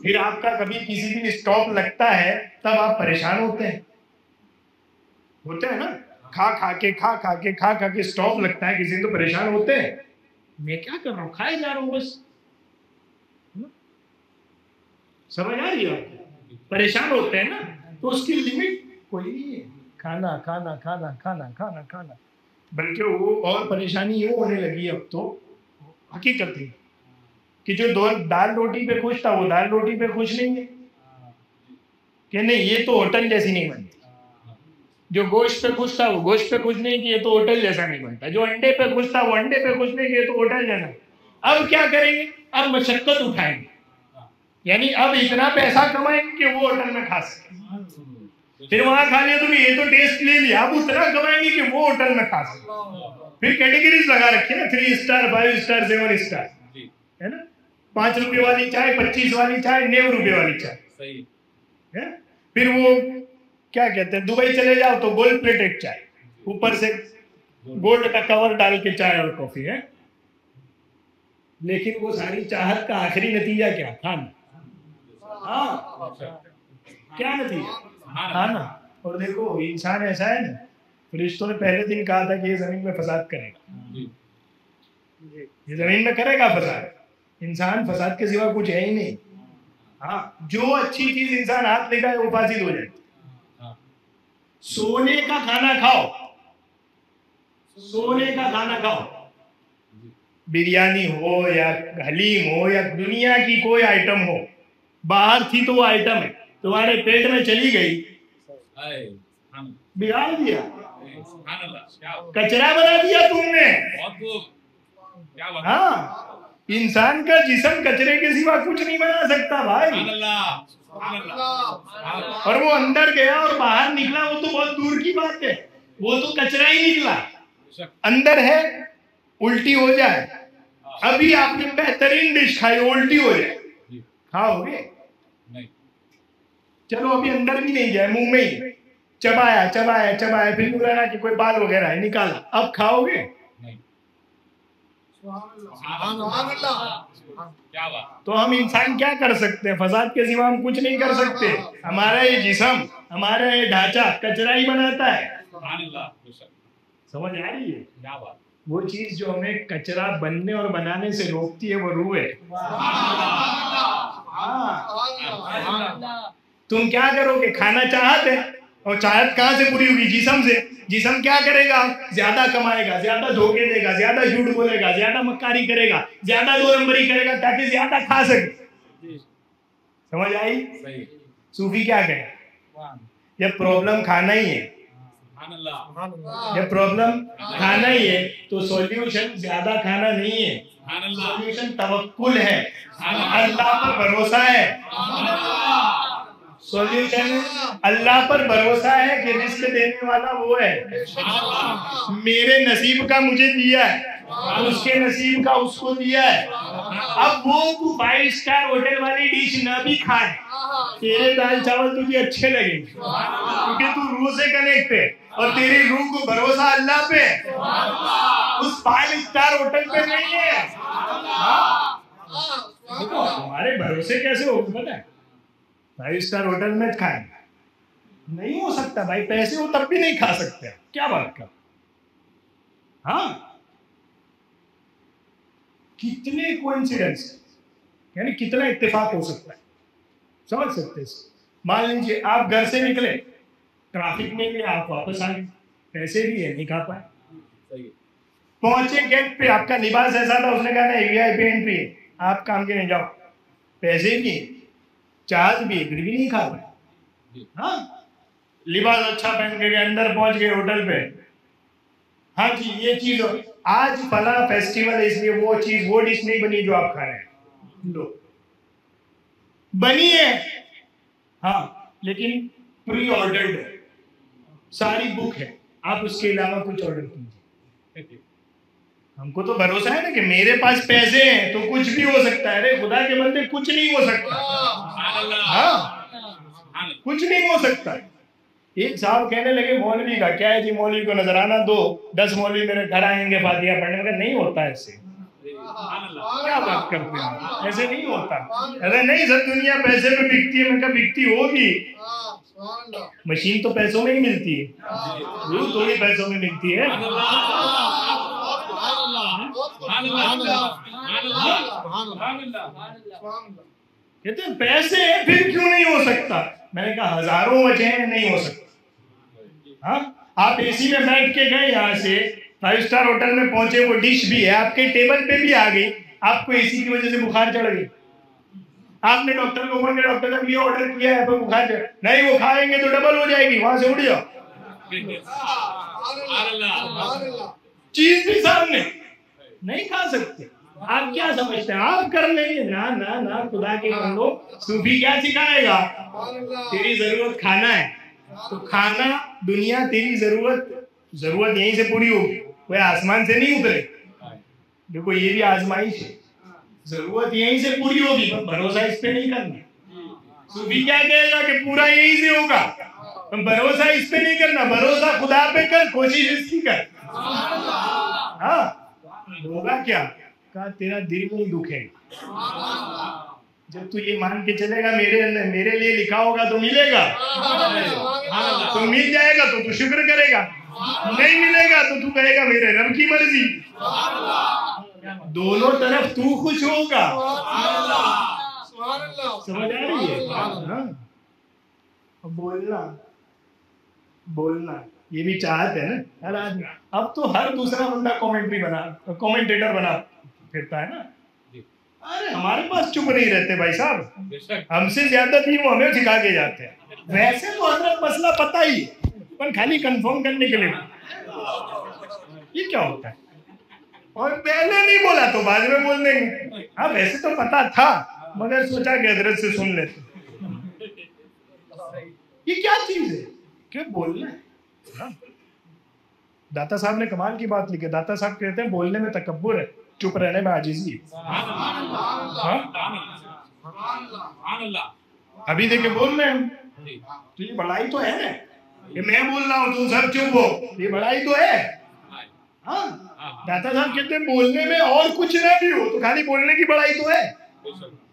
फिर आपका कभी किसी दिन स्टॉप लगता है तब आप परेशान होते हैं ना। खा खा के स्टॉप लगता है किसी दिन, तो परेशान होते हैं, मैं क्या कर रहा हूँ, खाए जा रहा हूँ बस। समझ आ रही है? परेशान होते हैं ना, तो उसकी लिमिट कोई नहीं है। खाना खाना खाना खाना खाना खाना, बल्कि वो और परेशानी ये होने लगी अब तो हकीकत है कि जो दाल रोटी पे खुश था वो दाल रोटी पे खुश नहीं है कि नहीं ये तो होटल जैसी नहीं बनती। जो गोश्त पे खुश था वो गोश्त पे खुश नहीं कि ये तो होटल जैसा नहीं बनता। जो अंडे पे खुश था वो अंडे पे खुश नहीं कि ये तो होटल जैसा। अब क्या करेंगे? अब मशक्कत उठाएंगे, यानी अब इतना पैसा कमाएंगे कि वो होटल में खा सके। फिर वहां खा लिया तो ये तो टेस्ट ले लिया, अब उतना कमाएंगे कि वो होटल में खा सकते। फिर कैटेगरीज लगा रखी है ना, 3 स्टार 5 स्टार 7 स्टार, है ना। 5 रुपए वाली चाय, 25 वाली चाय, 90 रुपए वाली चाय, सही है। फिर वो क्या कहते हैं, दुबई चले जाओ तो गोल्ड प्लेटेड चाय, ऊपर से गोल्ड का कवर डाल के चाय और कॉफी है। लेकिन वो सारी चाहत का आखिरी नतीजा क्या? खाना। हाँ, क्या नतीजा? खाना। और देखो इंसान ऐसा है ना, फरिश्तों ने पहले दिन कहा था कि ये जमीन में फसाद करेगा, ये जमीन में करेगा फसाद। इंसान फसाद के सिवा कुछ है ही नहीं। हाँ, जो अच्छी चीज इंसान हाथ लेगा वो फासिद हो जाएगी। सोने का खाना खाओ, सोने का खाना खाओ, बिरयानी हो या हलीम हो या दुनिया की कोई आइटम हो, बाहर थी तो वो आइटम है, तुम्हारे पेट में चली गई, बिगाड़ दिया, कचरा बना दिया तुमने। हाँ, इंसान का जिस्म कचरे के सिवा कुछ नहीं बना सकता भाई। और वो अंदर गया और बाहर निकला, वो तो बहुत दूर की बात है, वो तो कचरा ही निकला। अंदर है उल्टी हो जाए, अभी आपने बेहतरीन डिश खाई, उल्टी हो जाए, खाओगे? चलो अभी अंदर भी नहीं जाए, मुंह में ही चबाया चबाया चबाया, फिर लगा कि कोई बाल वगैरह है, निकाला, अब खाओगे? तो हम इंसान क्या कर सकते हैं? फसाद के सिवा हम कुछ नहीं कर सकते। हमारा ये जिस्म, हमारा ये ढांचा कचरा ही बनाता है। समझ आ रही है? क्या बात? वो चीज जो हमें कचरा बनने और बनाने से रोकती है वो रूह है। तुम क्या करोगे? खाना चाहत है, और चाहत कहां से पूरी होगी? जिस्म से। जिस्म क्या करेगा? ज्यादा कमाएगा, ज्यादा धोखे देगा, ज्यादा झूठ बोलेगा, ज्यादा मक्कारी करेगा, ज्यादा 2 नंबरी करेगा ताकि ज्यादा खा सके। समझ आई? सूफी क्या कहे? जब प्रॉब्लम खाना ही है, जब प्रॉब्लम खाना ही है तो सॉल्यूशन ज्यादा खाना नहीं है, सॉल्यूशन तवक्कुल है, अल्लाह पर भरोसा है। सॉल्यूशन अल्लाह पर भरोसा है कि रिस्क देने वाला वो है। मेरे नसीब का मुझे दिया है, उसके नसीब का उसको दिया है। अब वो तू 5 स्टार होटल वाली डिश न भी खाए, तेरे दाल चावल तुझे अच्छे लगेंगे क्योंकि तू रूह से कनेक्ट है और तेरी रूह को भरोसा अल्लाह पे, उस 5 स्टार होटल पे नहीं है। तुम्हारे भरोसे कैसे हो? पता है 5 स्टार होटल में खाए नहीं हो सकता भाई, पैसे हो तब भी नहीं खा सकते। क्या बात का? हाँ, कितने कोइंसिडेंस, यानी कितना इत्तेफाक हो सकता है, समझ सकते हैं। मान लीजिए आप घर से निकले, ट्रैफिक में भी आप वापस आ गए, पैसे भी है नहीं खा पाए। पहुंचे गेट पे, आपका लिबास ऐसा था, उसने कहा नहीं वीआईपी एंट्री है, आप काम के नहीं जाओ, पैसे भी चार्ज भी, फिर भी नहीं खा पाए। हाँ, लिबास अच्छा पहन के अंदर पहुंच गए होटल पे, हाँ जी ये चीज आज फला फेस्टिवल है इसलिए वो चीज, वो डिश नहीं बनी जो आप खा रहे हैं, लो बनी है हाँ, लेकिन प्री ऑर्डर्ड है, सारी बुक है, आप उसके अलावा कुछ ऑर्डर कीजिए। हमको तो भरोसा है ना कि मेरे पास पैसे हैं तो कुछ भी हो सकता है। अरे खुदा के बंदे, कुछ नहीं हो सकता। हाँ, कुछ नहीं हो सकता। एक साहब कहने लगे मौलवी का क्या है जी, मौलवी को नजराना दो, 10 मौलवी मेरे घर आएंगे फातिहा पढ़ने में। नहीं होता ऐसे, क्या बात करते हैं, ऐसे नहीं होता। अरे नहीं सर, दुनिया पैसे में बिकती है। मैं कहा बिकती होगी, मशीन तो पैसों में ही मिलती है, रूह थोड़ी पैसों में मिलती है। कहते हैं पैसे हैं फिर क्यों नहीं हो सकता? मैंने कहा हजारों वजह हैं नहीं हो सकता। हाँ, आप एसी में बैठ के गए, यहाँ से 5 स्टार होटल में पहुंचे, वो डिश भी है आपके टेबल पे भी आ गई, आपको एसी की वजह से बुखार चढ़ गई। आपने डॉक्टर को बोल के डॉक्टर साहब ये ऑर्डर किया है, बुखार चढ़ नहीं, वो खाएंगे तो डबल हो जाएगी, वहां से उड़ जाओ, चीज भी सामने, नहीं खा सकते। आप क्या समझते हैं आप कर लेंगे? ना ना ना, खुदा के बंदो, सूफी क्या सिखाएगा? तेरी जरूरत खाना है, तो खाना दुनिया तेरी जरूरत यहीं से पूरी होगी, कोई आसमान से नहीं उतरे। देखो ये भी आजमाइश है, जरूरत यहीं से पूरी होगी, पर भरोसा इस पे नहीं करना। सूफी क्या कहेगा कि पूरा यहीं से होगा, तुम भरोसा इस पे नहीं करना, भरोसा खुदा पे कर, कोशिश इसकी कर। हाँ, होगा क्या? कहा तेरा दिल नहीं दुखेगा। जब तू ये मान के चलेगा मेरे लिए लिखा होगा तो मिलेगा, तो मिल जाएगा तो तू शुक्र करेगा, नहीं मिलेगा तो तू कहेगा मेरे रब की मर्जी। दोनों तरफ तू खुश होगा। समझ आ रही है? हाँ। बोलना ये भी चाहत है ना हर आदमी। अब तो हर दूसरा बंदा कमेंटेटर बना फिरता है ना। अरे हमारे पास चुप नहीं रहते भाई साहब, हमसे ज्यादा भी वो हमें सिखा के जाते हैं। वैसे तो हमें मसला पता ही है, पर खाली कंफर्म करने के लिए ये क्या होता है, और पहले नहीं बोला तो बाद में बोल देंगे। हाँ वैसे तो पता था, मगर सोचा कि हजरत से सुन लेते। ये क्या चीज है, क्यों बोलना है? हाँ? दाता साहब ने कमाल की बात लिखी। दाता साहब कहते हैं बोलने में तकब्बुर है, चुप रहने में आजिज़ी है। अभी देखे बोल रहे हैं तो ये बड़ाई तो है ना, कि मैं बोल रहा हूँ तुम सब चुप हो, ये बड़ाई तो है। हाँ, दाता साहब कहते हैं बोलने में और कुछ ना भी हो तो खाली बोलने की बड़ाई तो है,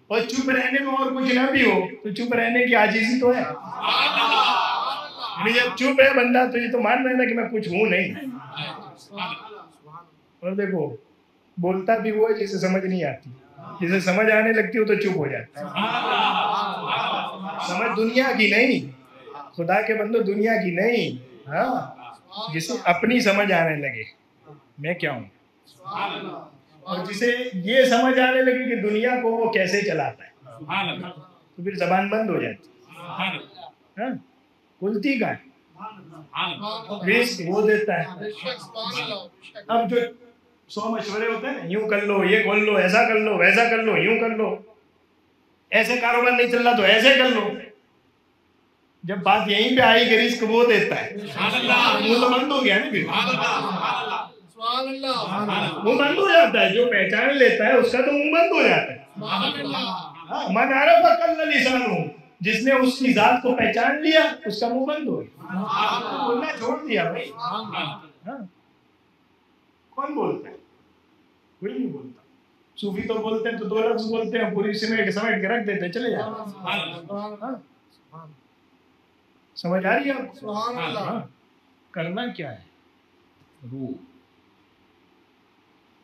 और चुप रहने में और कुछ ना भी हो तो चुप रहने की आजिज़ी तो है। जब चुप है बंदा तो ये तो मान रहे ना कि मैं कुछ हूं नहीं। और देखो बोलता भी वो है जिसे समझ नहीं आती, जिसे समझ आने लगती हो तो चुप हो जाता है। समझ दुनिया की नहीं, खुदा के बंदो दुनिया की नहीं। हाँ, जिसे अपनी समझ आने लगे मैं क्या हूँ, और जिसे ये समझ आने लगे कि दुनिया को वो कैसे चलाता है, तो फिर जबान बंद हो जाती है। खुलती का रिस्क वो देता है। अब जो 100 मशवरे होते हैं ना, यूं कर लो, ये खोल लो, ऐसा कर लो, वैसा कर लो, यूं कर लो, ऐसे कारोबार नहीं चल रहा तो ऐसे कर लो। जब बात यहीं पे आई कि रिस्क वो देता है, मुंह तो बंद हो गया ना, फिर मुंह बंद हो जाता है। जो पहचान लेता है उसका तो मुंह बंद हो जाता है। मन आरफ़ कल्ल लिसानु, जिसने उसकी जात को पहचान लिया उसका मुंह बंद हो गया, बोलना छोड़ दिया भाई। हाँ, कौन बोलता है? कोई नहीं बोलता। सूफी तो बोलते हैं तो 2 लफ्ज बोलते हैं, पूरी समेट के रख देते, चले जाओ। समझ आ रही है आपको? हाँ, करना क्या है?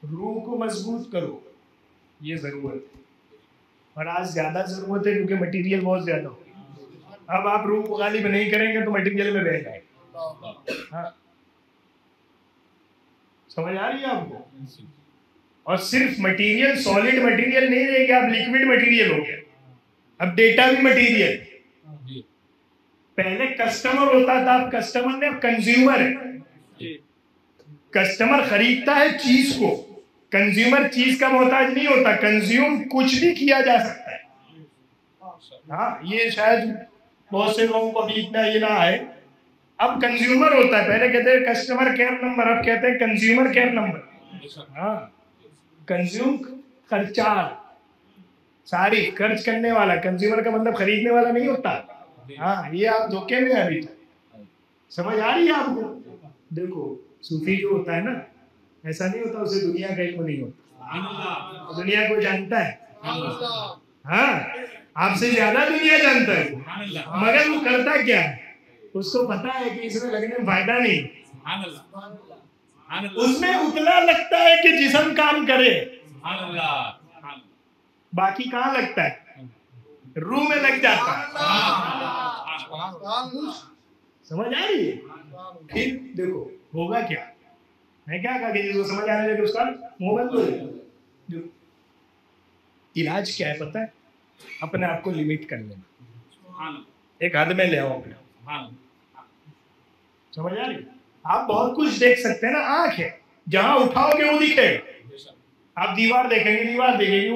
रूह को मजबूत करो, ये जरूरत है। और आज ज्यादा जरूरत है क्योंकि मटेरियल बहुत ज्यादा हो। अब आप रूह को गालिब नहीं करेंगे तो मटेरियल में बह जाएगा। हाँ, समझ आ रही है आपको? और सिर्फ मटेरियल, सॉलिड मटेरियल नहीं रहेगा, आप लिक्विड मटेरियल हो गया। अब डेटा भी मटेरियल। पहले कस्टमर होता था, अब कस्टमर ने कंज्यूमर है। कस्टमर खरीदता है चीज को, कंज्यूमर चीज का मोहताज नहीं होता। कंज्यूम कुछ भी किया जा सकता है। हाँ, ये शायद बहुत से लोगों को अभी इतना ये ना है। अब कंज्यूमर होता है, पहले कहते हैं कस्टमर केयर नंबर, अब कहते हैं कंज्यूमर केयर नंबर। हाँ, कंज्यूम खर्चार, सारी खर्च करने वाला। कंज्यूमर का मतलब खरीदने वाला नहीं होता। हाँ, ये आप धोखे में अभी तक। समझ आ रही है आपको? देखो सूफी जो होता है ना, ऐसा नहीं होता उसे दुनिया का इल्म नहीं होता, दुनिया को जानता है। हाँ, आपसे ज्यादा दुनिया जानता है, मगर वो करता क्या है? उसको पता है कि इसमें लगने में फायदा नहीं, उसमें उतना लगता है कि जिस्म काम करे, बाकी कहाँ लगता है? रूह में लग जाता है। समझ आ रही है? फिर देखो होगा क्या, मैं क्या कहा कि जिसको समझ आने लगे उसका मुंह बंद हो जाए। इलाज क्या है पता है? अपने आप को लिमिट कर लेना, एक हद में ले आओ अपने। समझ आ रही? आप बहुत कुछ देख सकते हैं ना, आंख है, जहां उठाओगे वो दिखेगा। आप दीवार देखेंगे वो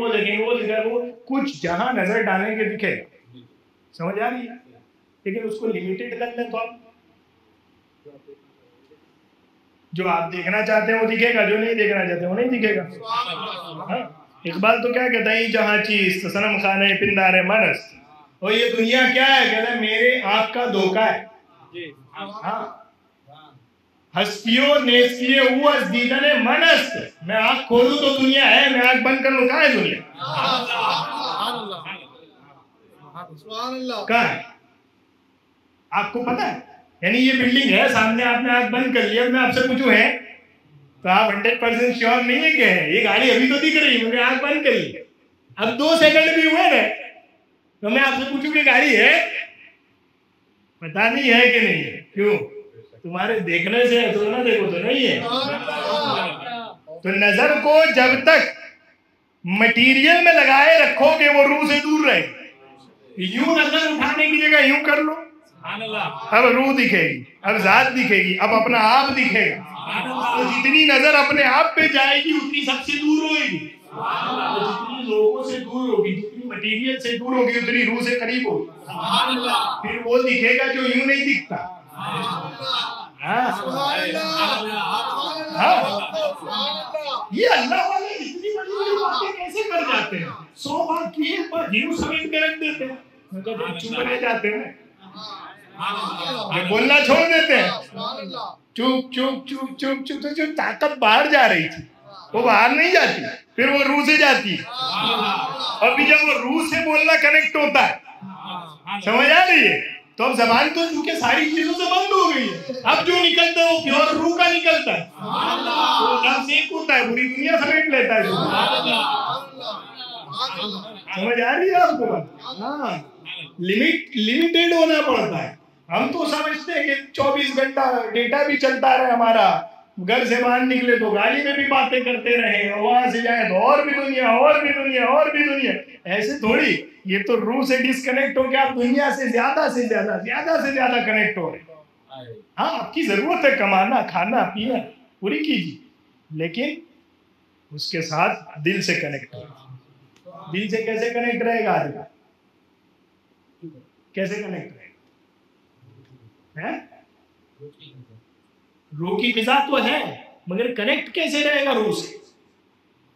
देखेंगे, वो दिखेगा, वो कुछ जहां नजर डालेंगे दिखेगा। समझ आ रही है? लेकिन उसको लिमिटेड कर लें तो आप जो आप देखना चाहते हैं वो दिखेगा, जो नहीं देखना चाहते वो नहीं दिखेगा। हाँ, इकबाल तो क्या कहता है, जहाँ चीज तो सनम खाने पिंदारे मनस, और ये दुनिया क्या है, कहता है मेरे आंख का धोखा है। हाँ, हस्तियों नेस्तियों उस दीदने मनस, मैं आंख खोलूं तो दुनिया है, मैं आंख बंद कर लूं कहाँ है दुनिया, कहाँ है आपको पता है? यानी ये बिल्डिंग है सामने, आपने आंख बंद कर लिया, मैं आपसे पूछूं है तो आप 100% श्योर नहीं है क्या है? ये गाड़ी अभी तो दिख रही है, मैंने आंख बंद कर ली, अब 2 सेकंड भी हुए ना तो मैं आपसे पूछूं कि गाड़ी है, पता नहीं है कि नहीं है। क्यों? तुम्हारे देखने से है, तो ना देखो तो नहीं है। तो नजर को जब तक मटेरियल में लगाए रखोगे वो रूह से दूर रहे। यूं नजर उठाने की जगह यूं कर लो, अब रूह दिखेगी, अब जात दिखेगी, अब अपना आप दिखेगा। तो जितनी नजर अपने आप पे जाएगी उतनी सबसे दूर होगी, तो जितनी लोगों से दूर होगी, जितनी मटेरियल से दूर होगी, उतनी रूह से करीब होगी। फिर वो दिखेगा जो यूं नहीं दिखता। ये अल्लाह वाले इतनी बड़ी बड़ी बातें कैसे कर जाते हैं? 100 बात की एक बार यूं समेट के रख देते हैं, मतलब चुप रह जाते हैं, बोलना छोड़ देते हैं, चुप चुप चुप चुप चुप। तो जो ताकत बाहर जा रही थी वो बाहर नहीं जाती, फिर वो रूह से जाती है। और फिर जब वो रूह से बोलना कनेक्ट होता है, समझ आ रही है? तो अब जबान तो चूंकि सारी चीजों से बंद हो गई है, अब जो निकलता है वो प्योर रूह का निकलता है, तो लफ्ज़ एक होता है, पूरी दुनिया समेट लेता है। समझ आ रही है आपको? हाँ, लिमिटेड होना पड़ता है। हम तो समझते हैं कि 24 घंटा डेटा भी चलता रहे हमारा, घर से बाहर निकले तो गाड़ी में भी बातें करते रहे, और वहां से जाए तो और भी दुनिया, और भी दुनिया, और भी दुनिया। ऐसे थोड़ी, ये तो रूह से डिस्कनेक्ट हो के आप दुनिया से ज्यादा से ज्यादा कनेक्ट हो रहे। हाँ, आपकी जरूरत है कमाना, खाना पीना पूरी कीजिए, लेकिन उसके साथ दिल से कनेक्ट हो। दिल से कैसे कनेक्ट रहेगा आदमी? कैसे कनेक्ट रहेगा? रूह की फिजा तो है, मगर कनेक्ट कैसे रहेगा रूह से?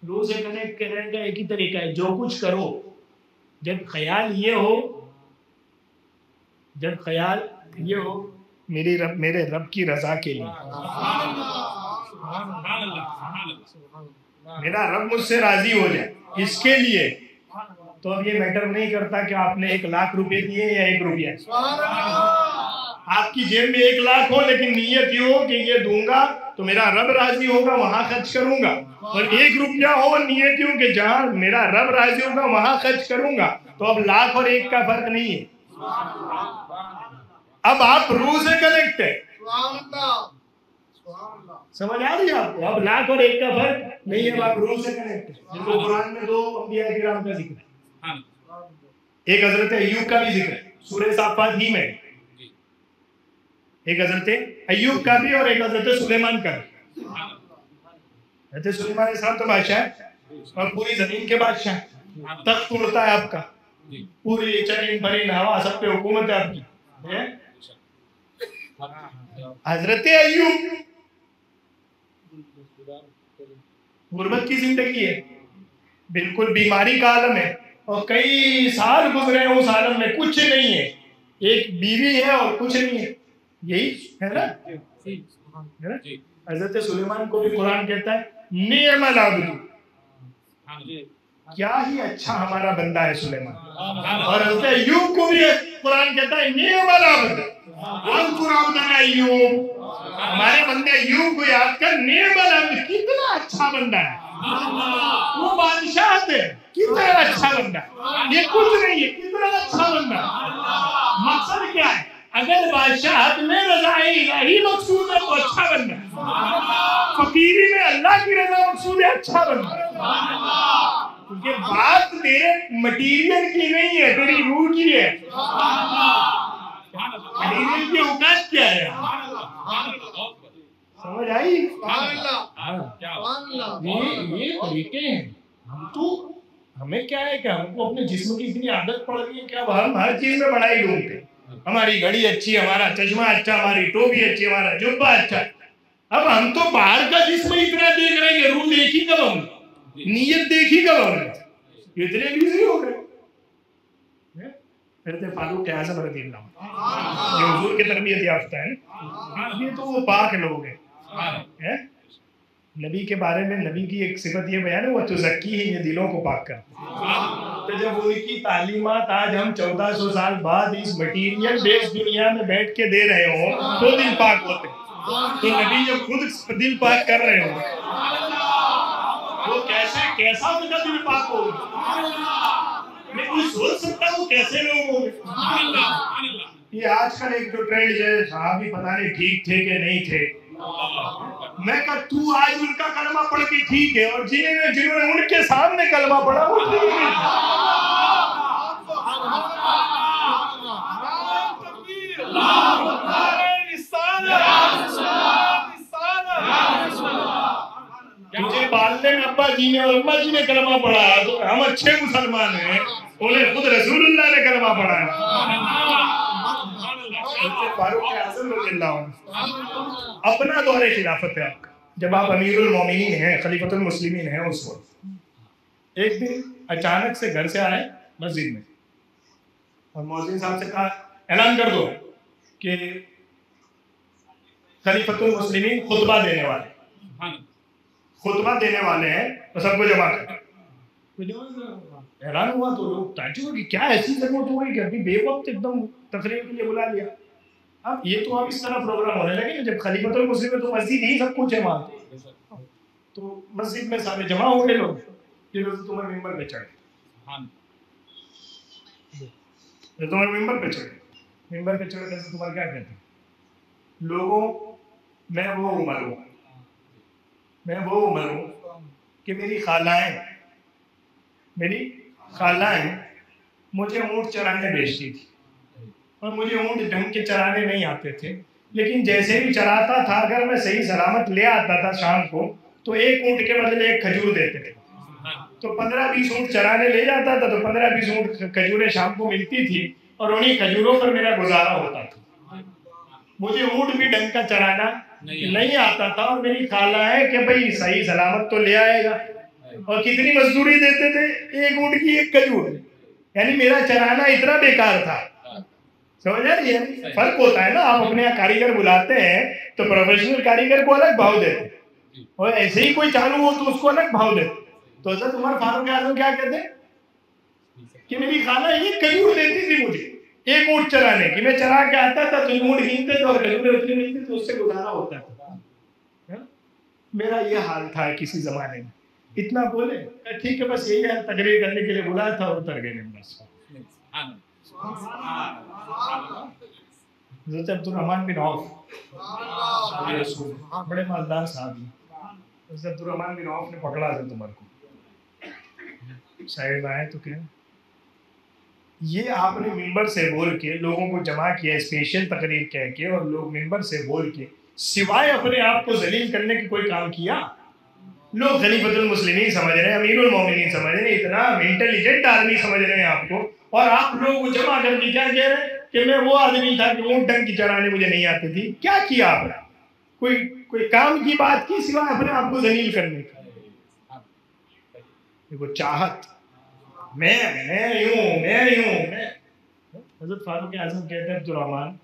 रूह से कनेक्ट करने का एक ही तरीका है, जो कुछ करो जब ख्याल ये हो मेरे रब की रजा के लिए, मेरा रब मुझसे राजी हो जाए, इसके लिए, तो अब ये मैटर नहीं करता कि आपने 1 लाख रुपए दिए या 1 रुपया। आपकी जेब में 1 लाख हो, लेकिन नीयत ये हो कि ये दूंगा तो मेरा रब राजी होगा, वहां खर्च करूंगा। और 1 रुपया हो, नीयत ये हो कि जहां मेरा रब राजी होगा वहां खर्च करूंगा। तो अब लाख और 1 का फर्क नहीं है, अब आप रूह से कनेक्ट है। समझ आ रही है आपको? अब लाख और 1 का फर्क नहीं है, आप रूह से कनेक्ट है। जिनको कुरान में 2 अंबिया किराम का जिक्र है, एक हजरत अय्यूब का भी जिक्र है सूरह साफात ही में, एक हजरत अय्यूब का भी और एक हजरत सुलेमान का। हजरत सुलेमान साहब तो बादशाह है और पूरी जमीन के बादशाह, तख्त उड़ता है आपका, पूरी चरीन भरीन हवा सब पे हुकूमत है आपकी। हजरत अय्यूब गुर्बत की जिंदगी है, बिल्कुल बीमारी का आलम है, और कई साल गुजरे उस आलम में, कुछ नहीं है, एक बीवी है और कुछ नहीं है, यही है ना? हजरत सुलेमान को भी कुरान कहता है निअमल अब्दु, क्या ही अच्छा हमारा बंदा है सुलेमान। और हजरत अय्यूब को भी कुरान कहता है निअमल अब्दु अज़कुर अब्दना अय्यूब, हमारे बंदे अय्यूब को याद कर, निअमल अब्दु, कितना अच्छा बंदा है, वो बादशाह थे, कितना अच्छा बंदा, ये कुछ नहीं है, कितना अच्छा बंदा। मकसद क्या है? अगर बादशाहत में रज़ाए इलाही मकसूद है तो अच्छा बनना, फकीरी में अल्लाह की रज़ा मकसूद है, अच्छा बनना। क्योंकि बात तेरे मटीरियल की नहीं है, तेरी रूह की है। मटीरियल की औकात क्या है? समझ आई? ये तरीके हैं। हमें क्या है कि हमको अपने जिस्म की इतनी आदत पड़ गई है कि अब हम हर चीज में बड़ाई ढूंढते हैं। हमारी घड़ी अच्छी, हमारा चश्मा अच्छा, हमारी टोपी अच्छी, हमारा जुब्बा अच्छा। अब हम तो बाहर का जिस्म इतना देख रहे हैं, रूह देखी कब हम, नीयत देखी कब हमने, इतने बिजी हो गए। फारूक आज़म रज़ियल्लाहु अन्हु जो हुजूर की तरबियत याफ्ता है, ये तो वो पाक लोग हैं। नबी के बारे में नबी की एक सिफत ये बयान है, वो तुज़क्की ही, ये दिलों को पाक करते। तो जब उनकी तालीमात आज हम 1400 साल बाद इस मटीरियल बेस्ड दुनिया में बैठ के दे रहे हो तो दिल पाक होते। तो नबी जब खुद दिल पाक कर रहे हो वो कैसा उनका दिल पाक होगा, मैं कोई सोच सकता हूँ कैसे लोग होंगे। ये आजकल एक जो ट्रेंड है, साहब भी पता नहीं ठीक थे कि नहीं थे। मैं कहा तू आज उनका कलमा पढ़ के ठीक है, और जिन्होंने उनके सामने कलमा पढ़ा वो ठीक है। तुझे पालने में अब्बा जी ने और अम्मा जी ने कलमा पढ़ा, तो हम अच्छे मुसलमान हैं, उन्हें खुद रसूलुल्लाह ने कलमा पढ़ा है। फारूक आज़म रज़ियल्लाहु अन्हु अपना दौरे खिलाफत है आपका, जब आप अमीरुल मोमिनीन हैं, खलीफतुल मुस्लिमीन हैं, उस वक्त एक दिन अचानक से घर से आए मस्जिद में और मौज़िन साहब से कहा ऐलान कर दो कि खलीफतुल मुस्लिमीन खुतबा देने वाले हैं, तो सबको जमा कर। हैरान हुआ तो लोग ताज्जुब कि क्या ऐसी जरूरत हो गई कि अभी बेवक्त एकदम तकरीर के लिए बुला लिया। अब ये तो अब इस तरह प्रोग्राम होने लगे, जब खलीफतुल मुस्लिमीन तो मस्जिद ही सब कुछ है वहाँ, तो मस्जिद में सारे जमा हो गए लोग। फिर तुम्हें मिंबर पे चढ़े, मिंबर पे चढ़े तो तुम्हारा क्या कहते हैं लोगों, मैं वो उम्र हूँ कि मेरी खालाएं मुझे ऊँट चराने भेजती थी, और मुझे ऊँट ढंग के चराने नहीं आते थे, लेकिन जैसे भी चराता था अगर मैं सही सलामत ले आता था शाम को, तो एक ऊँट के बदले एक खजूर देते थे। तो 15-20 ऊँट चराने ले जाता था, तो 15-20 ऊँट खजूरें शाम को मिलती थी, और उन्हीं खजूरों पर मेरा गुजारा होता था। मुझे ऊँट भी ढंग का चराना नहीं आता था, और मेरी खाला है कि भाई सही सलामत तो ले आएगा, और कितनी मजदूरी देते थे, एक ऊँट की एक खजूर, यानी मेरा चराना इतना बेकार था। समझ रहे हैं, फर्क होता है ना। आप अपने यहाँ कारीगर बुलाते हैं तो प्रोफेशनल कारीगर को अलग भाव देते, और ऐसे ही कोई चालू हो तो उसको अलग भाव देते। तो हज़रत उमर फारूक आज़म क्या कहते हैं कि मेरी खाला एक खजूर देती थी मुझे एक ऊँट चराने की, मैं चरा के आता था तो ऊँट गिनते थे और खजूरें उतनी मिलती तो उससे गुजारा होता था। मेरा ये हाल था किसी जमाने में। इतना बोले ठीक है, बस यही है, तकरीर करने के लिए बुलाया था और उतर गए बस। अब्दुर्रहमान बिन औफ बड़े मालदार साहब, अब्दुर्रहमान बिन औफ ने पकड़ा हज़रत उमर को, साइड में आए तो क्या ये आपने मिंबर से बोल के लोगों को जमा किया, स्पेशल तकरीर कह के, और लोग मिंबर से बोल के सिवाय अपने आप को जलील करने की कोई काम किया? लोग खलीफतुल मुस्लिमीन समझ रहे हैं, अमीरुल मोमिनीन समझ रहे हैं, इतना इंटेलिजेंट आदमी समझ रहे हैं आपको, और आप लोग को जमा करके क्या कह रहे हैं कि मैं वो आदमी था कि ऊँट ढंग की चराने मुझे नहीं आती थी। क्या किया आपने? कोई काम की बात की सिवाय अपने आप को जलील करने की? देखो चाहत, मैं यूं। हज़रत फारूक आज़म कहते हैं अब्दुर्रहमान